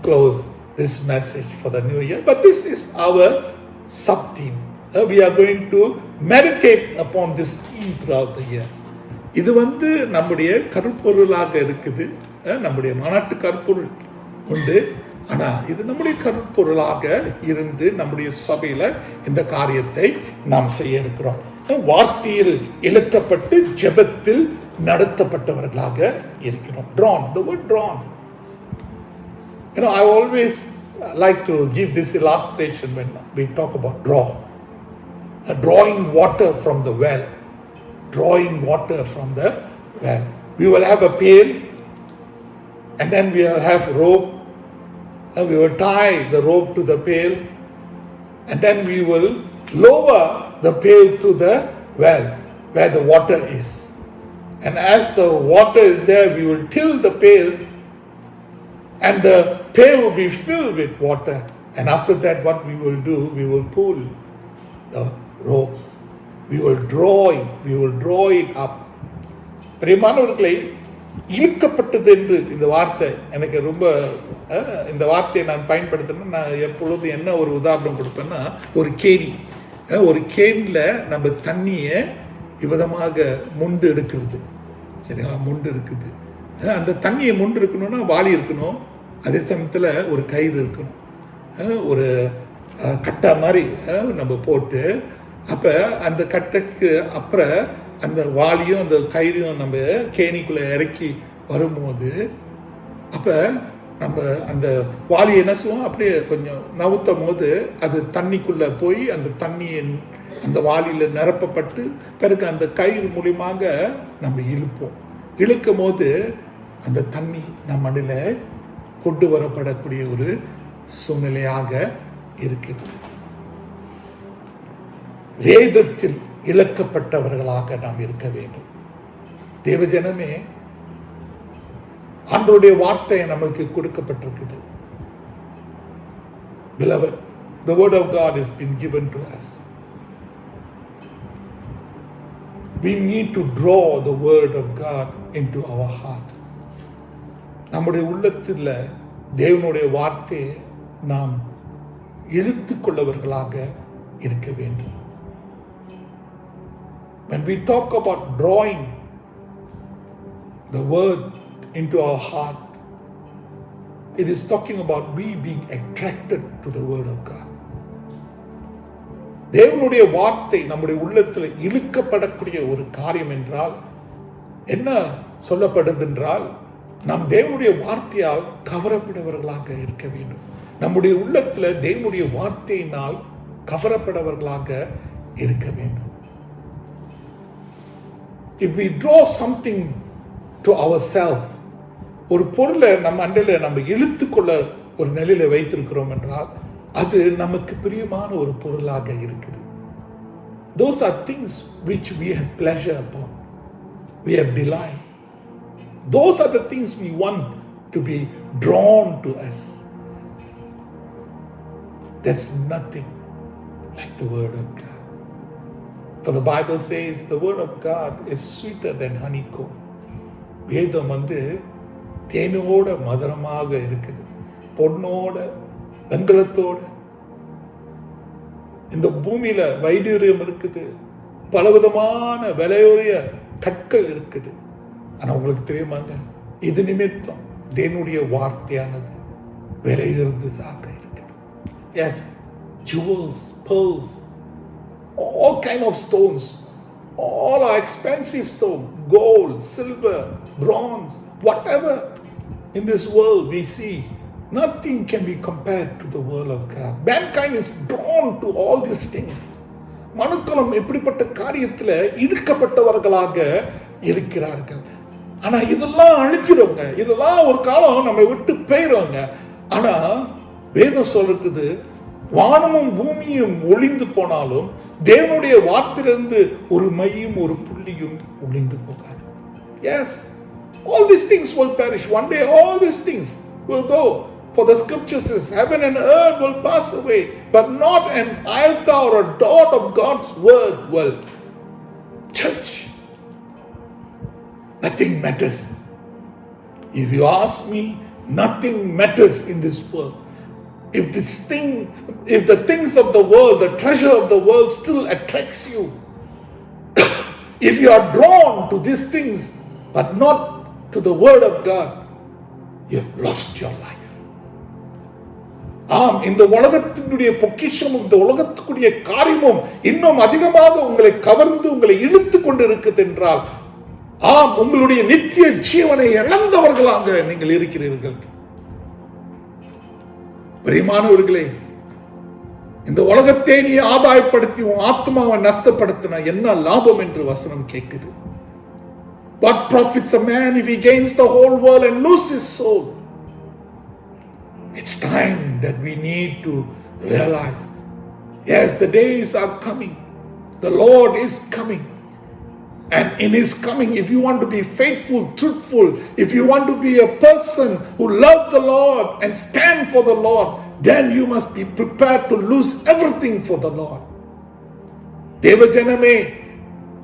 close this message for the new year. But this is our sub-theme. We are going to meditate upon this theme throughout the year. இது நம்முடைய கருப்பொருளாக இருக்குது. நம்முடைய மாநாட்டு கருப்பொருள் உண்டு. ஆனா இது நம்முடைய கருப்பொருளாக இருந்து நம்முடைய சபையில இந்த காரியத்தை நாம் செய்ய இருக்கிறோம். வார்த்தையில் இழுக்கப்பட்டு ஜெபத்தில் நடத்தப்பட்டவர்களாக இருக்கிறோம். Drawn, the word drawn. I always like to give this illustration when we talk about draw. Drawing water from the well. We will have a pail, and then we will have rope. We will tie the rope to the pail, and then we will lower the pail to the well where the water is. And as the water is there, we will tilt the pail, and the pail will be filled with water. And after that, what we will do, we will pull the rope. We will draw it up. பிரியமானவர்களே, இழுக்கப்பட்டது என்று இந்த வார்த்தை எனக்கு ரொம்ப, இந்த வார்த்தையை நான் பயன்படுத்தினா நான் எப்பொழுது என்ன ஒரு உதாரணம் கொடுப்பேன்னா, ஒரு கேனியில் நம்ம தண்ணியை விதமாக முண்டு எடுக்கிறது. சரிங்களா? முண்டு இருக்குது. அந்த தண்ணியை முண்டு இருக்கணும்னா வாளி இருக்கணும், அதே சமயத்தில் ஒரு கயிறு இருக்கணும், ஒரு கட்டை மாதிரி நம்ம போட்டு, அப்போ அந்த கட்டைக்கு அப்புறம் அந்த வாளியும் அந்த கயிறையும் நம்ம கேணிக்குள்ளே இறக்கி வரும்போது, அப்போ நம்ம அந்த வாளியை என்ன செய்வோம், அப்படியே கொஞ்சம் நவுத்தும் போது அது தண்ணிக்குள்ளே போய் அந்த தண்ணியை அந்த வாளியில் நிரப்பப்பட்டு பிறகு அந்த கயிறு மூலியமாக நம்ம இழுக்கும் போது அந்த தண்ணி நம்ம மண்ணில் கொண்டு வரப்படக்கூடிய ஒரு சூழ்நிலையாக இருக்குது. வேதத்தில் இழக்கப்பட்டவர்களாக நாம் இருக்க வேண்டும். தேவஜனமே, ஆண்டவருடைய வார்த்தை நமக்கு கொடுக்கப்பட்டிருக்குது. Beloved, the word of God has been given to us. We need to draw the word of God into our heart. நம்முடைய உள்ளத்தில் தேவனுடைய வார்த்தையை நாம் இழுத்துக்கொள்ளவர்களாக இருக்க வேண்டும். When we talk about drawing the word into our heart, it is talking about we being attracted to the word of God. தேவனுடைய வார்த்தை நம்முடைய உள்ளத்தில் இழுக்கப்படக்கூடிய ஒரு காரியம் என்றால் என்ன சொல்லப்படுது என்றால், நாம் தேவனுடைய வார்த்தையால் கவரப்படவர்களாக இருக்க வேண்டும். நம்முடைய உள்ளத்தில் தேவனுடைய வார்த்தையினால் கவரப்படவர்களாக இருக்க வேண்டும். If we draw something to ourselves, ஒரு பொருளை நம்ம அண்டையில் நம்ம இழுத்துக்கொள்ள ஒரு நிலையில வைத்திருக்கிறோம் என்றால் அது நமக்கு பிரியமான ஒரு பொருளாக இருக்குது. Those are things which we have pleasure upon, we have delight. Those are the things we want to be drawn to us. There's nothing like the word of God. For the Bible says the word of God is sweeter than honeycomb. வேதம் தேனோட மதுரமாக இருக்குது, பொன்னோட வெங்கலத்தோட. இந்த பூமியில வைடூரியம் இருக்குது, பலவிதமான விலையுடைய கற்கள் இருக்குது. ஆனா உங்களுக்கு தெரியுமாங்க, இது நிமித்தம் தேவனுடைய வார்த்தையானது விலையுறந்ததாக இருக்குது. Yes, jewels, pearls, all kind of stones, all are expensive stone, gold, silver, bronze, whatever in this world we see, nothing can be compared to the word of God. Mankind is drawn to all these things. மனுக்குலம் எப்படிப்பட்ட காரியத்துல இழுக்கப்பட்டவர்களாக இருக்கிறார்கள். ஆனா இதெல்லாம் அழிச்சிடுங்க, இதெல்லாம் ஒரு காலம் நம்ம விட்டு போயிடுவாங்க. ஆனா வேதம் சொல்றது, வானமும் பூமியும் ஒளிந்து போனாலும் தேவனுடைய வார்த்தையிலிருந்து ஒரு மையும் ஒரு புள்ளியும் ஒளிந்து போகாது. Yes, all these things will perish. One day all these things will go. For the scripture says, heaven and earth will pass away, but not an iota or a dot of God's word will. Church, nothing matters. If you ask me, nothing matters in this world. If the things of the world, the treasure of the world still attracts you, if you are drawn to these things but not to the word of God, you have lost your life. ஆம், இந்த உலகத்தினுடைய பொக்கிஷமும் இந்த உலகத்துக்குரிய காரியமும் இன்னும் அதிகமாக உங்களை கவர்ந்து உங்களை இழுத்து கொண்டு இருக்குது என்றால், ஆம், உங்களுடைய நித்திய ஜீவனை இழந்தவர்களாக நீங்கள் இருக்கிறீர்கள். பிரியமானவர்களே, இந்த உலகத்தை நீ ஆதாயப்படுத்தி உன் ஆத்மாவை நஷ்டப்படுத்தின என்ன லாபம் என்று வசனம் கேட்குது. What profits a man if he gains the whole world and loses his soul? It's time that we need to realize, yes, the days are coming. The Lord is coming. And in His coming, if you want to be faithful, truthful, if you want to be a person who loves the Lord and stand for the Lord, then you must be prepared to lose everything for the Lord. தேவஜனமே,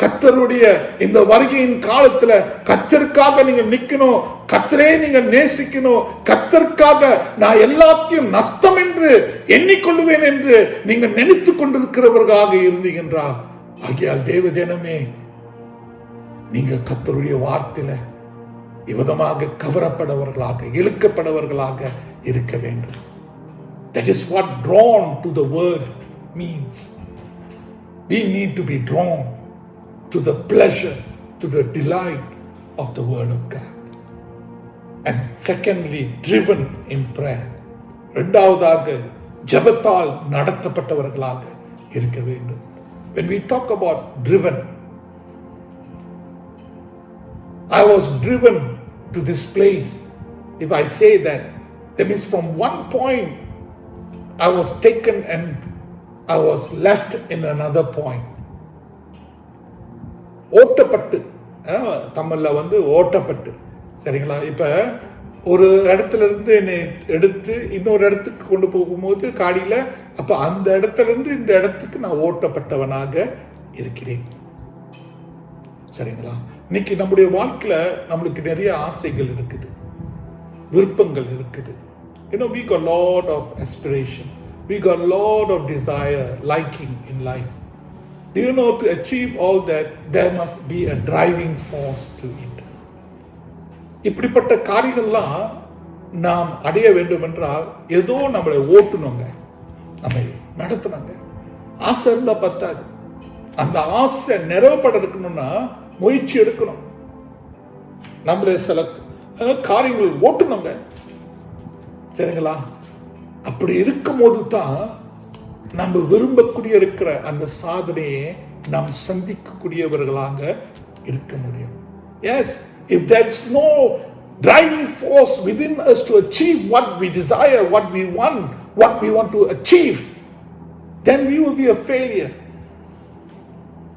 கர்த்தருடைய இந்த வருகையின் காலத்துல கர்த்தருக்காக நீங்க நிக்கணும், கர்த்தரே நீங்க நேசிக்கணும், கர்த்தருக்காக நான் எல்லாத்தையும் நஷ்டம் என்று எண்ணிக்கொள்ளுவேன் என்று நீங்க நினைத்து கொண்டிருக்கிறவர்களாக இருந்தீங்கன்றால், ஆகையால் தேவஜனமே, நீங்க கர்த்தருடைய வார்த்தையில இவ்விதமாக கவரப்படவர்களாக இழுக்கப்படவர்களாக இருக்க வேண்டும். That is what drawn to the word means. We need to be drawn to the pleasure, to the delight of the word of God. And secondly, driven in prayer. இரண்டாவதாக ஜெபத்தால் நடத்தப்பட்டவர்களாக இருக்க வேண்டும். When we talk about driven, I was driven to this place. If I say that means from one point I was taken and I was left in another point. ஓட்டப்பட்டு, தமிழ்ல ஓட்டப்பட்டு, சரிங்களா? இப்ப ஒரு இடத்துல இருந்து என்னை எடுத்து இன்னொரு இடத்துக்கு கொண்டு போகும்போது காடியில, அப்ப அந்த இடத்துல இருந்து இந்த இடத்துக்கு நான் ஓட்டப்பட்டவனாக இருக்கிறேன், சரிங்களா? இன்னைக்கு நம்முடைய வாழ்க்கையில நம்மளுக்கு நிறைய ஆசைகள் இருக்குது, விருப்பங்கள் இருக்குது. We got a lot of aspiration, we got a lot of desire, liking in life. Do you know, to achieve all that, there must be a driving force to it. இப்படிப்பட்ட காரியங்கள்லாம் நாம் அடைய வேண்டும் என்றால் ஏதோ நம்மளை ஓட்டுனோங்க, நம்மை நடத்தினாங்க. ஆசை இருந்தா பத்தாது, அந்த ஆசை நிறைவேற இருக்கணும்னா முயற்சி எடுக்கணும். நம்மள சில காரியங்கள் ஓட்டுனோங்க, சரிங்களா? அப்படி இருக்கும் போது தான் நம்ம விரும்பக்கூடிய இருக்கிற அந்த சாதனையை நாம் சந்திக்கக்கூடியவர்களாக இருக்க முடியும். Yes, if there is no driving force within us to achieve what we desire, what we want to achieve, then we will be a failure.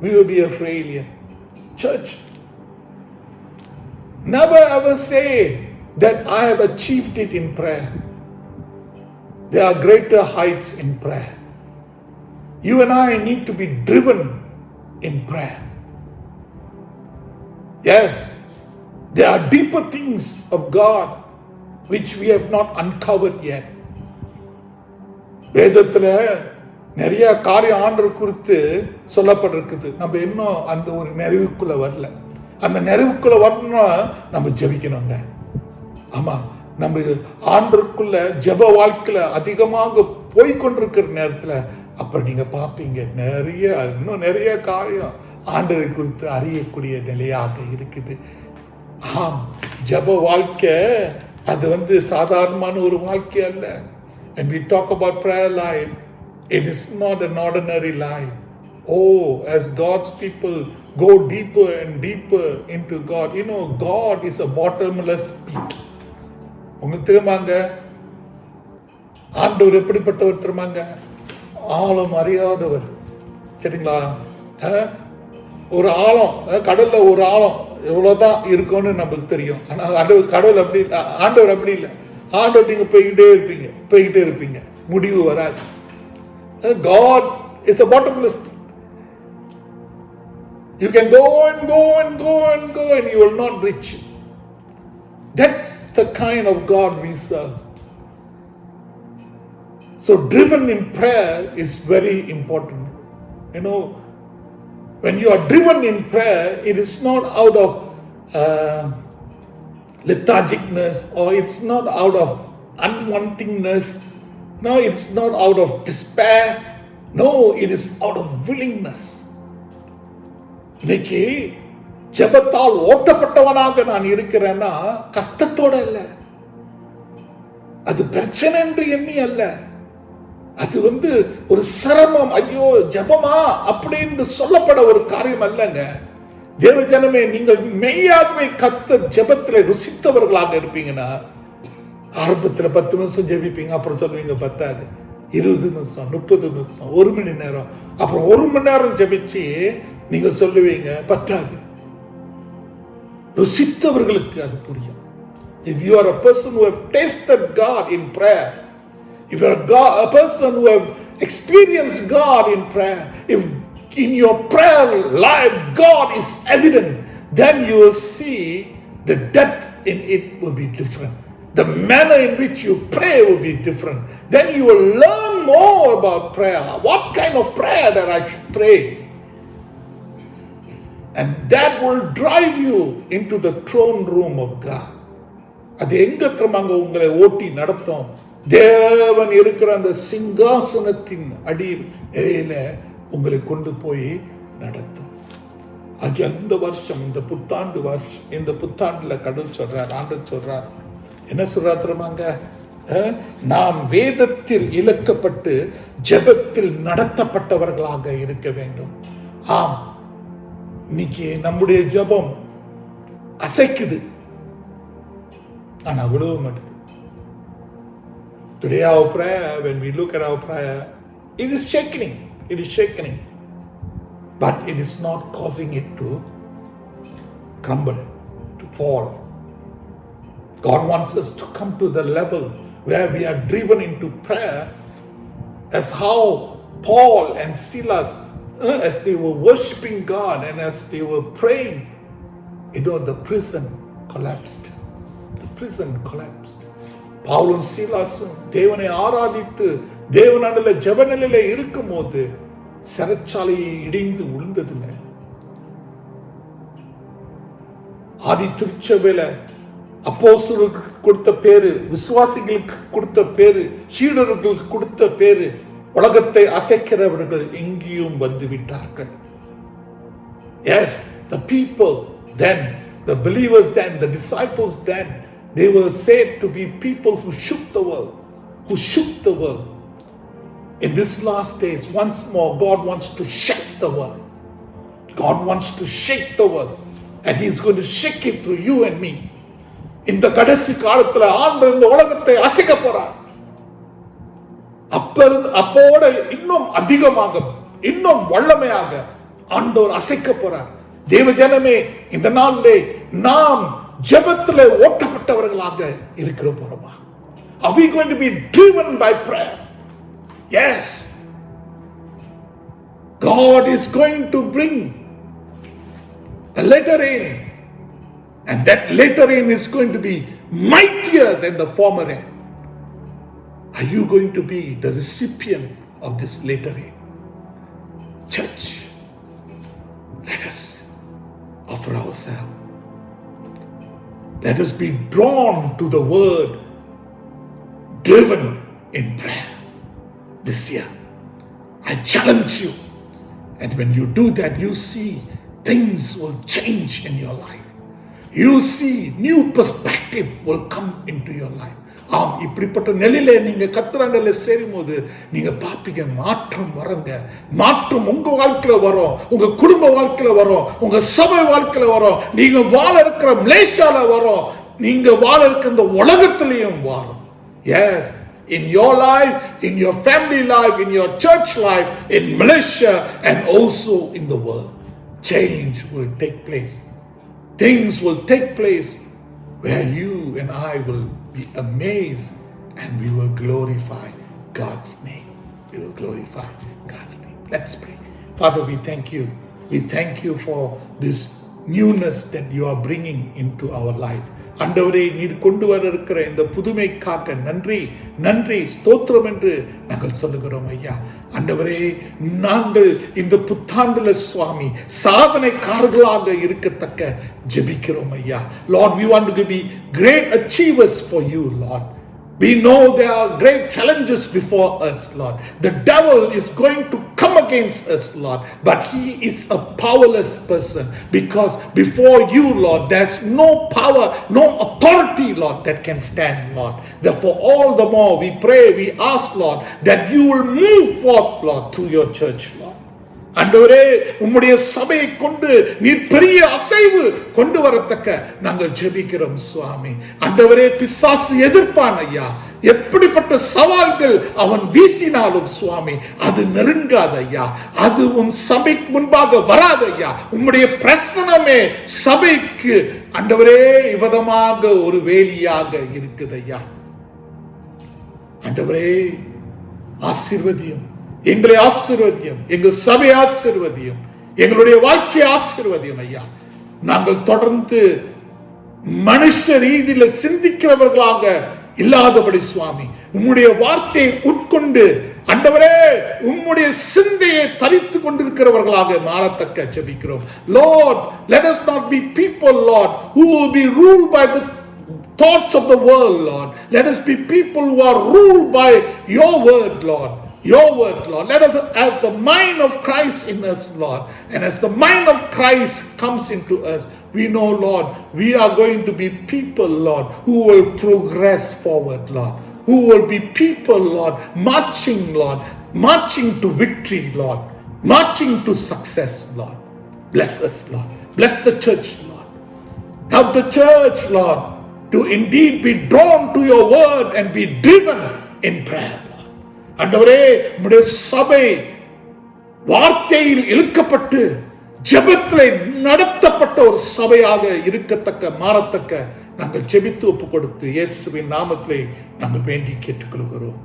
We will be a failure. Church, never ever say that I have achieved it in prayer. There are greater heights in prayer. You and I need to be driven in prayer. Yes, there are deeper things of God which we have not uncovered yet. வேதத்துல நிறைய காரியம் ஆண்டவர் குறித்து சொல்லப்பட்டிருக்குது. நம்ம இன்னும் அந்த ஒரு நிறைவுக்குள்ள வரல. அந்த நிறைவுக்குள்ள வரணும்னா நம்ம ஜெபிக்கணுங்க. ஆமா, நம்ம ஆண்டவருக்குள்ள ஜெப வாழ்க்கையில அதிகமாக போய்கொண்டிருக்கிற நேரத்துல அப்ப நீங்க பார்ப்பீங்க இன்னும் நிறைய காரியம் ஆண்டவரை குறித்து அறியக்கூடிய நிலையாக இருக்குது. ஆம், ஜெப வாழ்க்கை அது சாதாரணமான ஒரு வாழ்க்கை அல்ல. When we talk about prayer life, it is not an ordinary life. Oh, as God's people go deeper and deeper into God, you know, God is a bottomless pit. உங்களுக்கு தெரியுமாங்க, ஆண்டவர் எப்படிப்பட்டவர் தெரியுமாங்க? ஆழம் அறியாதவர். சரிங்களா? ஒரு ஆழம், கடல்ல ஒரு ஆழம் எவ்வளவுதான் இருக்கும்னு நமக்கு தெரியும். ஆனால் கடவுள் அப்படி, ஆண்டவர் அப்படி இல்லை. ஆண்டவர் நீங்க போய்கிட்டே இருப்பீங்க, முடிவு வராது. God is a bottomless pit. You can go and go and go and go and you will not reach it. That's the kind of God we serve. So driven in prayer is very important. You know, when you are driven in prayer, it is not out of lethargicness, or it's not out of unwantingness. No, it's not out of despair. No, it is out of willingness. இன்னைக்கு ஜெபத்தால் ஓட்டப்பட்டவனாக நான் இருக்கிறேன்னா கஷ்டத்தோட இல்ல, அது பிரச்சனை என்று எண்ணி அல்ல, அது ஒரு சிரமம், ஐயோ ஜெபமா அப்படின்னு சொல்லப்பட ஒரு காரியம் அல்லங்க. தேவ ஜனமே, நீங்கள் மெய்யாகவே கர்த்தர் ஜெபத்தில் ருசித்தவர்களாக இருப்பீங்கன்னா ஆரம்பத்தில் 10 நிமிஷம் ஜெபிப்பீங்க, அப்புறம் சொல்லுவீங்க பத்தாது, 20 நிமிஷம் 30 நிமிஷம் 1 மணி நேரம், அப்புறம் 1 மணி நேரம் ஜெபிச்சு நீங்க சொல்லுவீங்க பத்தாது. ருசித்தவர்களுக்கு அது புரியும். If you are a person who have tasted God in prayer, if you are a person who have experienced God in prayer, if in your prayer life God is evident, then you will see the depth in it will be different. The manner in which you pray will be different. Then you will learn more about prayer. What kind of prayer that I should pray? And that will drive you into the throne room of God. அது எங்க திரும்ப உங்களை ஓட்டி நடத்தும்? தேவன் இருக்கிற அந்த சிங்காசனத்தின் அடியில உங்களை கொண்டு போய் நடத்தும். அந்த வருஷம், இந்த புத்தாண்டுல கடவுள் சொல்றார், ஆண்டவர் சொல்றார், என்ன சொல்றார் தெரியுமாங்க? நாம் வேதத்தில் இலக்கப்பட்டு ஜெபத்தில் நடத்தப்பட்டவர்களாக இருக்க வேண்டும். ஆம், இன்னைக்கு நம்முடைய ஜெபம் அசைக்குது, ஆனா விழுவ மாட்டுது. Today our prayer, when we look at our prayer, it is shaking, but it is not causing it to crumble, to fall. God wants us to come to the level where we are driven into prayer, as how Paul and Silas, as they were worshiping God and as they were praying, the prison collapsed. பவுலும் சீலாசும் தேவனை ஆராதித்து தேவனால ஜெபநிலையில இருக்கும் போது சிறைச்சாலையை இடிந்து விழுந்ததுங்க. ஆதி திருச்சபையில அப்போஸ்தலர்களுக்கு கொடுத்த பேரு, விசுவாசிகளுக்கு கொடுத்த பேரு, சீடர்களுக்கு கொடுத்த பேரு, உலகத்தை அசைக்கிறவர்கள் எங்கேயும் வந்து விட்டார்கள். Yes, the people then, the believers then, the disciples then, they were said to be people who shook the world. In this last days, once more, God wants to shake the world. God wants to shake the world. And He's going to shake it through you and me. இந்த கடைசி காலத்துல ஆண்டவர் இந்த உலகத்தை அசைக்க போறார். அப்போட இன்னும் அதிகமாக, இன்னும் வல்லமையாக ஆண்டவர் அசைக்க போறார். தேவ ஜனமே, இந்த நாளிலே நாம் ஜெபத்திலே ஓட்டப்பட்டவர்களாக இருக்கிற போறோமா? Are we going to be driven by prayer? Yes. God is going to bring a later rain, and that later rain is going to be mightier than the former rain. Are you going to be the recipient of this later rain? Church, let us offer ourselves. Let us be drawn to the word, driven in prayer this year. I challenge you. And when you do that, you see things will change in your life. You see new perspective will come into your life. ஆம், இப்படிப்பட்ட நிலையில நீங்க கத்திராண்டல சேரும் போது நீங்க பாப்பீங்க மாற்றம் வரங்க. மாற்றம் உங்க வாழ்க்கையில வரும், உங்க குடும்ப வாழ்க்கையில வரும், உங்க சபை வாழ்க்கையில வரும், நீங்க வாழ இருக்கிற மலேசியால வரும், நீங்க வாழ இருக்கிற இந்த உலகத்திலையும் வரும். Yes, in your life, in your family life, in your church life, in Malaysia, and also in the world. Change will take place. Things will take place where you and I will be amazed and we will glorify God's name. We will glorify God's name. Let's pray. Father, we thank you. We thank you for this newness that you are bringing into our life. ஆண்டவரே, நீர் கொண்டு வர இருக்கிற இந்த புதுமைக்காக நன்றி, நன்றி, ஸ்தோத்திரம் என்று நாங்கள் சொல்லுகிறோம் ஐயா. ஆண்டவரே, நாங்கள் இந்த புத்தாண்டுல சுவாமி சாதனைக்காரர்களாக இருக்கத்தக்க ஜெபிக்கிறோம் ஐயா. Lord, we want to be great achievers for you, Lord. We know there are great challenges before us, Lord. The devil is going to come against us, Lord, but he is a powerless person, because before you, Lord, there's no power, no authority, Lord, that can stand, Lord. Therefore, all the more we pray, we ask, Lord, that you will move forth, Lord, through your church, Lord. ஆண்டவரே, உம்முடைய சபையை கொண்டு நீர் பெரிய அசைவு கொண்டு வரத்தக்க நாங்கள் ஜெபிக்கிறோம் சுவாமி. ஆண்டவரே, பிசாசு எதிர்ப்பான் ஐயா. எப்படிப்பட்ட சவால்கள் அவன் வீசினாலும் சுவாமி அது நெருங்காத ஐயா. அது உன் சபைக்கு முன்பாக வராத ஐயா. உம்முடைய பிரசனமே சபைக்கு ஆண்டவரே விதமாக ஒரு வேலியாக இருக்குது ஐயா. ஆண்டவரே, ஆசீர்வதியும், எங்களை ஆசீர்வதியும், எங்கள் சபை ஆசீர்வதியும், எங்களுடைய வாழ்க்கை ஆசீர்வதியும் ஐயா. நாங்கள் தொடர்ந்து மனுஷ ரீதியில சிந்திக்கிறவர்களாக இல்லாதபடி சுவாமி உம்முடைய வார்த்தையை உட்கொண்டு ஆண்டவரே உம்முடைய சிந்தையை தரித்து கொண்டிருக்கிறவர்களாக மாறத்தக்க ஜெபிக்கிறோம். Lord, let us not be people, Lord, who will be ruled by the thoughts of the world, Lord. Let us be people who are ruled by your word, Lord. Your word, Lord. Let us have the mind of Christ in us, Lord. And as the mind of Christ comes into us, we know, Lord, we are going to be people, Lord, who will progress forward, Lord. Who will be people, Lord, marching to victory, Lord. Marching to success, Lord. Bless us, Lord. Bless the church, Lord. Help the church, Lord, to indeed be drawn to your word and be driven in prayer. ஆண்டவரே, உம்முடைய சபை வார்த்தையில் இழுக்கப்பட்டு ஜெபத்திலே நடத்தப்பட்ட ஒரு சபையாக இருக்கத்தக்க மாறத்தக்க நாங்கள் ஜெபித்து ஒப்பு கொடுத்து இயேசுவின் நாமத்திலே நாங்கள் வேண்டி கேட்டுக்கொள்கிறோம்.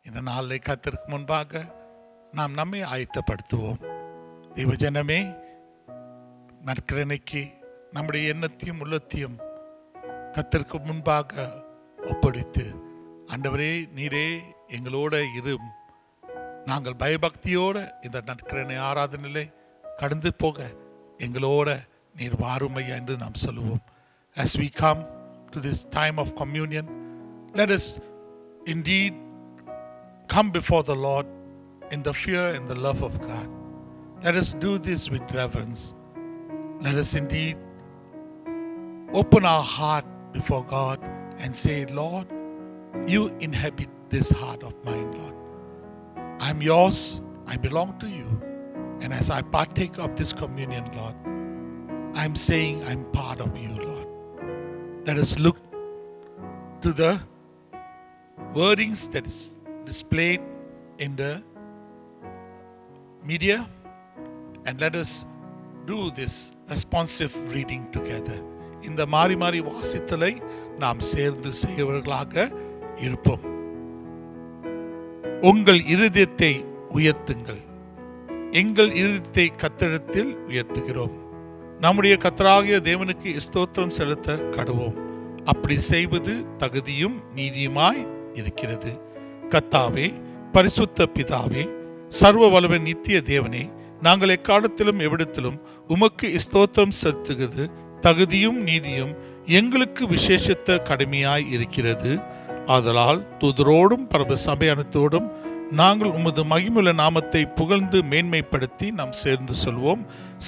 இந்த நாளை கர்த்தருக்கு முன்பாக நாம் நம்மை ஆயத்தப்படுத்துவோம். தேவஜனமே, நற்கரணைக்கு நம்முடைய எண்ணத்தையும் உள்ளத்தையும் கர்த்தருக்கு முன்பாக ஒப்படைத்து, ஆண்டவரே நீரே எங்களோட இரும், நாங்கள் பயபக்தியோட இந்த நற்கரணை ஆராதனையிலே கடந்து போக எங்களோட நீர் வாருமையா என்று நாம் சொல்லுவோம். As we come to this time of communion, let us indeed come before the Lord in the fear and the love of God. Let us do this with reverence. Let us indeed open our heart before God and say, Lord, you inhabit this heart of mine, Lord. I'm yours, I belong to you. And as I partake of this communion, Lord, I'm saying I'm part of you, Lord. Let us look to the wordings that is displayed in the media, and let us do this responsive reading together. இந்த மாறி மாறி வாசித்தலை நாம் சேர்ந்து செய்வர்களாக இருப்போம். உங்கள் இருதயத்தை உயர்த்துங்கள், எங்கள் இருதயத்தை கர்த்தரிடத்தில் உயர்த்துகிறோம். நம்முடைய கர்த்தராகிய தேவனுக்கு ஸ்தோத்திரம் செலுத்த கடவோம். அப்படி செய்வது தகுதியும் நீதியுமாய் இருக்கிறது. கர்த்தாவே, பரிசுத்த பிதாவே, சர்வ வல்லவன் நித்திய தேவனே, நாங்கள் எக்காலத்திலும் எவ்விடத்திலும் உமக்கு ஸ்தோத்திரம் செலுத்துகிறது தகுதியும் நீதியும் எங்களுக்கு விசேஷத்த கடமையாய் இருக்கிறது. ஆதலால் தூதரோடும் பரம சபையானத்தோடும் நாங்கள் உமது மகிமுள்ள நாமத்தை புகழ்ந்து மேன்மைப்படுத்தி நாம் சேர்ந்து சொல்வோம்.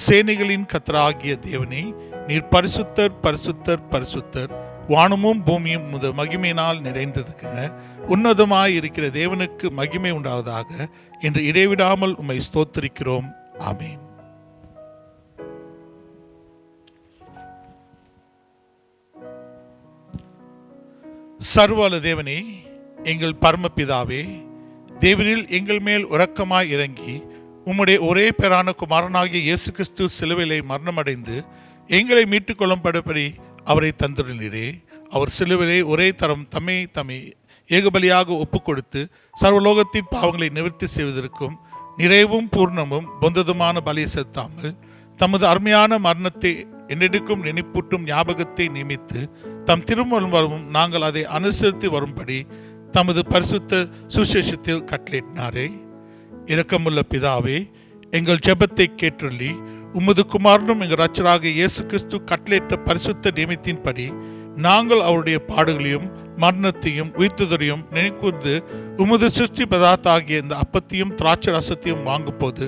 சேனைகளின் கர்த்தராகிய தேவனே, நீர் பரிசுத்தர் பரிசுத்தர் பரிசுத்தர், வானமும் பூமியும் உமது மகிமையினால் நிறைந்திருக்கிற உன்னதமாய் இருக்கிற தேவனுக்கு மகிமை உண்டாவதாக என்று இடைவிடாமல் உம்மை ஸ்தோத்திரிக்கிறோம். ஆமென். சர்வவல்ல தேவனே, எங்கள் பரமபிதாவே, தேவனில் எங்கள் மேல் இரக்கமாய் இறங்கி உம்முடைய ஒரே பேரான குமாரனாகிய இயேசு கிறிஸ்து சிலுவையிலே மரணமடைந்து எங்களை மீட்டுக் கொள்ளும்படி அவரை தந்துள்ளீரே. அவர் சிலுவையிலே ஒரே தரம் தம்மை ஏகபலியாக ஒப்புக் கொடுத்து சர்வலோகத்தின் பாவங்களை நிவர்த்தி செய்வதற்கும் நிறைவும் பூர்ணமும் பொந்ததுமான பலியை செலுத்தாமல் தமது அருமையான மரணத்தை என்னெடுக்கும் நினைப்பூட்டும் ஞாபகத்தை நியமித்து தம் திருமணம் நாங்கள் அதை அனுசரித்து வரும்படி தமது பரிசுத்த சுசேஷத்தில் கட்டளையிட்டாரே. இரக்கமுள்ள பிதாவே, எங்கள் ஜெபத்தை கேட்டுள்ளி உமது குமாரனும் எங்கள் இரட்சகராகிய இயேசு கிறிஸ்து கட்டளையிட்ட பரிசுத்த நியமத்தின்படி நாங்கள் அவருடைய பாடுகளையும் மரணத்தையும் உயிர்த்ததையும் நினைக்கூர்ந்து உமது சிருஷ்டி பதார்த்தாகிய இந்த அப்பத்தையும் திராட்சை ரசத்தையும் வாங்கும் போது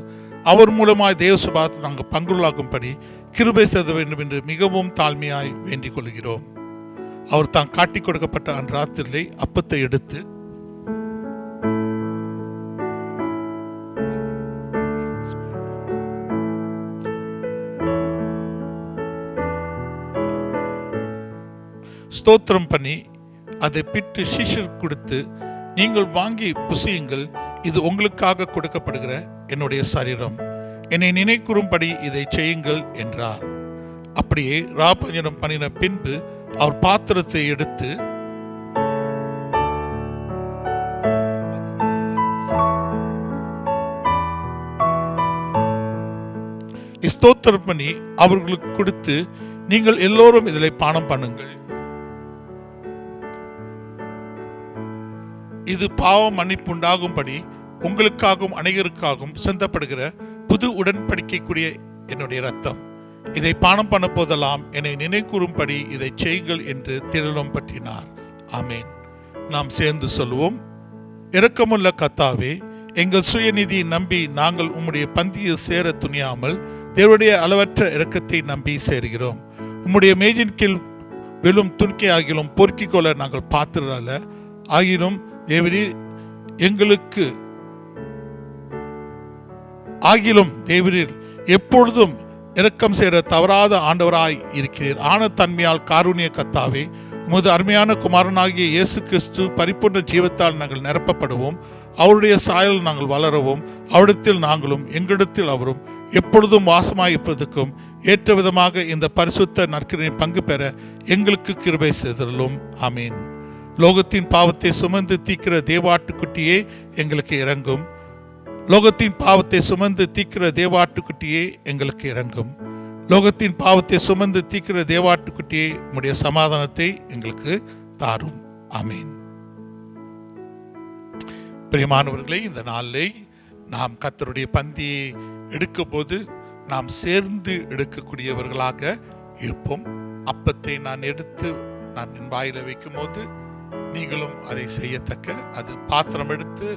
அவர் மூலமாய் தேவ சுபாவத்தை நாங்கள் பங்குள்ளாகும்படி கிருபை செய்ய வேண்டும் என்று மிகவும் தாழ்மையாய் வேண்டிக் கொள்கிறோம். அவர் தான் காட்டி கொடுக்கப்பட்ட அன்றாத்திலே அப்பத்தை எடுத்து ஸ்தோத்திரம் பண்ணி அதை பிட்டு சீஷர் கொடுத்து, நீங்கள் வாங்கி புசியுங்கள், இது உங்களுக்காக கொடுக்கப்படுகிற என்னுடைய சரீரம், என்னை நினைக்குறும்படி இதை செய்யுங்கள் என்றார். அப்படியே ராபஞ்சனம் பண்ணின பின்பு அவர் பாத்திரத்தை எடுத்து ஸ்தோத்திரம் பண்ணி அவர்களுக்கு கொடுத்து, நீங்கள் எல்லோரும் இதில் பானம் பண்ணுங்கள், இது பாவ மன்னிப்பு உண்டாகும்படி உங்களுக்காகவும் அனைவருக்காகவும் சிந்தப்படுகிற புது உடன்படிக்கைக்குரிய என்னுடைய ரத்தம். இதை பானம் பண்ண போதெல்லாம் என்னை நினைக்கூறும்படி இதை செய்யுங்கள் என்று திரளும் பற்றினார். ஆமேன். நாம் சேர்ந்து சொல்வோம். இரக்கமுள்ள கர்த்தாவே, எங்கள் சுயநிதியை நம்பி நாங்கள் உம்முடைய பந்தியை சேர துணியாமல் தேவனுடைய அளவற்ற இரக்கத்தை நம்பி சேருகிறோம். உம்முடைய மேஜின் கீழ் விழும் துணிக்கை ஆகிலும் பொறுக்கிக் கொள்ள நாங்கள் பாத்திரல்ல. ஆகிலும் தேவரீர் எங்களுக்கு தேவரீர் எப்பொழுதும் இரக்கம் செய்ய தவறாத ஆண்டவராய் இருக்கிறீர். ஆன தன்மையால் காருண்ய கர்த்தாவே, உமது அருமையான குமாரனாகிய இயேசு கிறிஸ்து பரிபூர்ண ஜீவத்தால் நாங்கள் நிரப்பப்படுவோம். அவருடைய சாயல் நாங்கள் வளரவும், அவரிடத்தில் நாங்களும் எங்களிடத்தில் அவரும் எப்பொழுதும் வாசமாயிருப்பதற்கும் ஏற்ற விதமாக இந்த பரிசுத்த நற்கிரியை பங்கு பெற எங்களுக்கு கிருபை செய்தருளும். ஆமீன். லோகத்தின் பாவத்தை சுமந்து தீர்க்கிற தேவாட்டுக்குட்டியே எங்களுக்கு இறங்கும். லோகத்தின் பாவத்தை சுமந்து தீர்க்கிற தேவாட்டுக்குட்டியே எங்களுக்கு இறங்கும். லோகத்தின் பாவத்தை சுமந்து தீர்க்கிற தேவாட்டுக்குட்டியே உம்முடைய சமாதானத்தை எங்களுக்கு தாரும். ஆமீன். பிரியமானவர்களே, இந்த நாளிலே நாம் கர்த்தருடைய பந்தியை எடுக்கும் போது நாம் சேர்ந்து எடுக்கக்கூடியவர்களாக இருப்போம். அப்பத்தை நான் எடுத்து நான் என் வாயில வைக்கும் போது நீங்களும் அதை செய்யத்தக்க, அது பாத்திரம் எடுத்து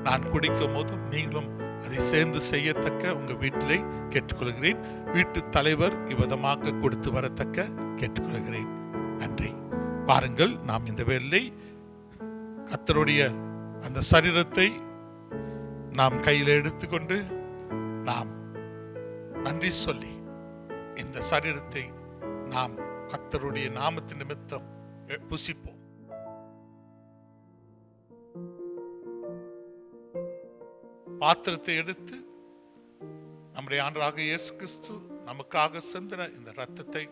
நான் குடிக்கும் போதும் நீங்களும் அதை சேர்ந்து செய்யத்தக்க உங்க வீட்டிலே கேட்டுக்கொள்கிறேன். வீட்டு தலைவர் இவ்விதமாக கொடுத்து வரத்தக்க கேட்டுக்கொள்கிறேன். நன்றி. பாருங்கள், நாம் இந்த வேளை கர்த்தருடைய அந்த சரீரத்தை நாம் கையில் எடுத்துக்கொண்டு நாம் நன்றி சொல்லி இந்த சரீரத்தை நாம் கர்த்தருடைய நாமத்தின் நிமித்தம் புசிப்போம். பாத்திரத்தை எடுத்து நம்முடைய ஆண்டவராகிய இயேசு கிறிஸ்து நமக்காக சிந்தின இந்த இரத்தத்தை,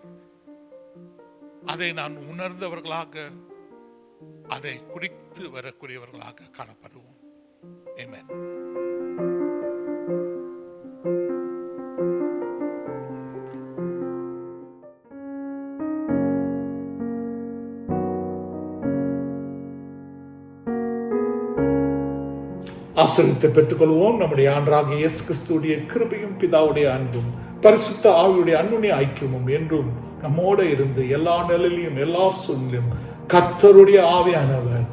அதை நான் உணர்ந்தவர்களாக அதை குடித்து வரக்கூடியவர்களாக காணப்படுவோம். ஆமென். ஆசீர்வாதத்தை பெற்றுக்கொள்வோம். நம்முடைய ஆண்டவராகிய இயேசு கிறிஸ்துவுடைய கிருபையும் பிதாவுடைய அன்பும் பரிசுத்த ஆவியுடைய அன்னுடைய ஐக்கியமும் என்றும் நம்மோடு இருந்து எல்லா நிலையிலும் எல்லா சூழ்நிலையும் கர்த்தருடைய ஆவியானவர்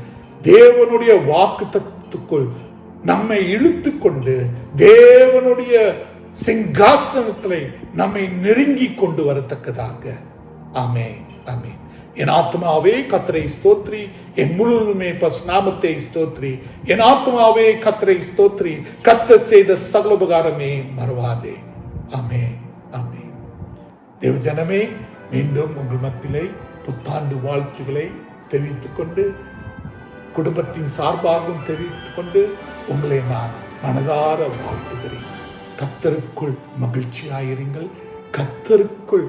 தேவனுடைய வாக்குத்தத்தத்துக்குள் நம்மை இழுத்து கொண்டு தேவனுடைய சிங்காசனத்திலே நம்மை நெருங்கி கொண்டு வரத்தக்கதாக. ஆமென், ஆமென். என் ஆத்மாவே கர்த்தரை ஸ்தோத்ரி, என் முழுவதுமே நாமத்தை ஸ்தோத்ரி. என் ஆத்மாவே கர்த்தரை ஸ்தோத்ரி, கர்த்தர் செய்த சகல உபகாரமே மறவாதே. ஆமென், ஆமென். தேவஜனமே, மீண்டும் உங்கள் மத்தியிலே புத்தாண்டு வாழ்த்துக்களை தெரிவித்துக் கொண்டு, குடும்பத்தின் சார்பாகவும் தெரிவித்துக் கொண்டு உங்களை நான் மனதார வாழ்த்துகிறேன். கர்த்தருக்குள் மகிழ்ச்சியாயிருங்கள், கர்த்தருக்குள்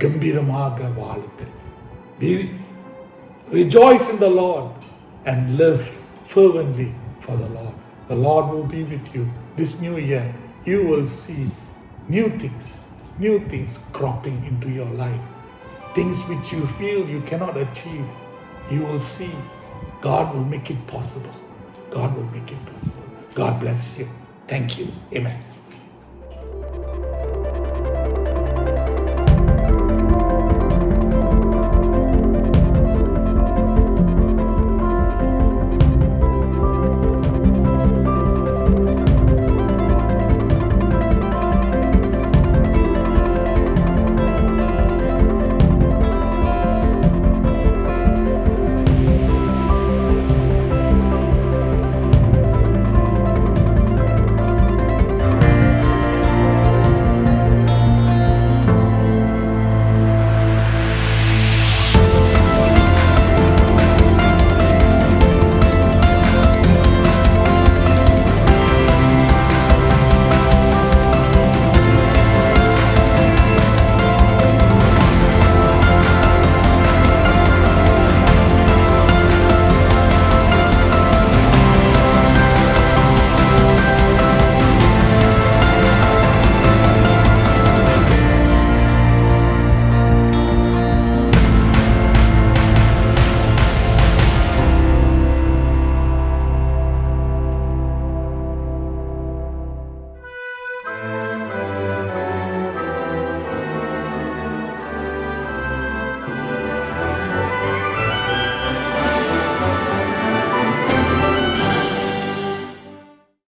கம்பீரமாக வாழுங்கள். Rejoice in the Lord and live fervently for the Lord. The Lord will be with you this new year. You will see new things cropping into your life. Things which you feel you cannot achieve, you will see God will make it possible. God will make it possible. God bless you. Thank you. Amen.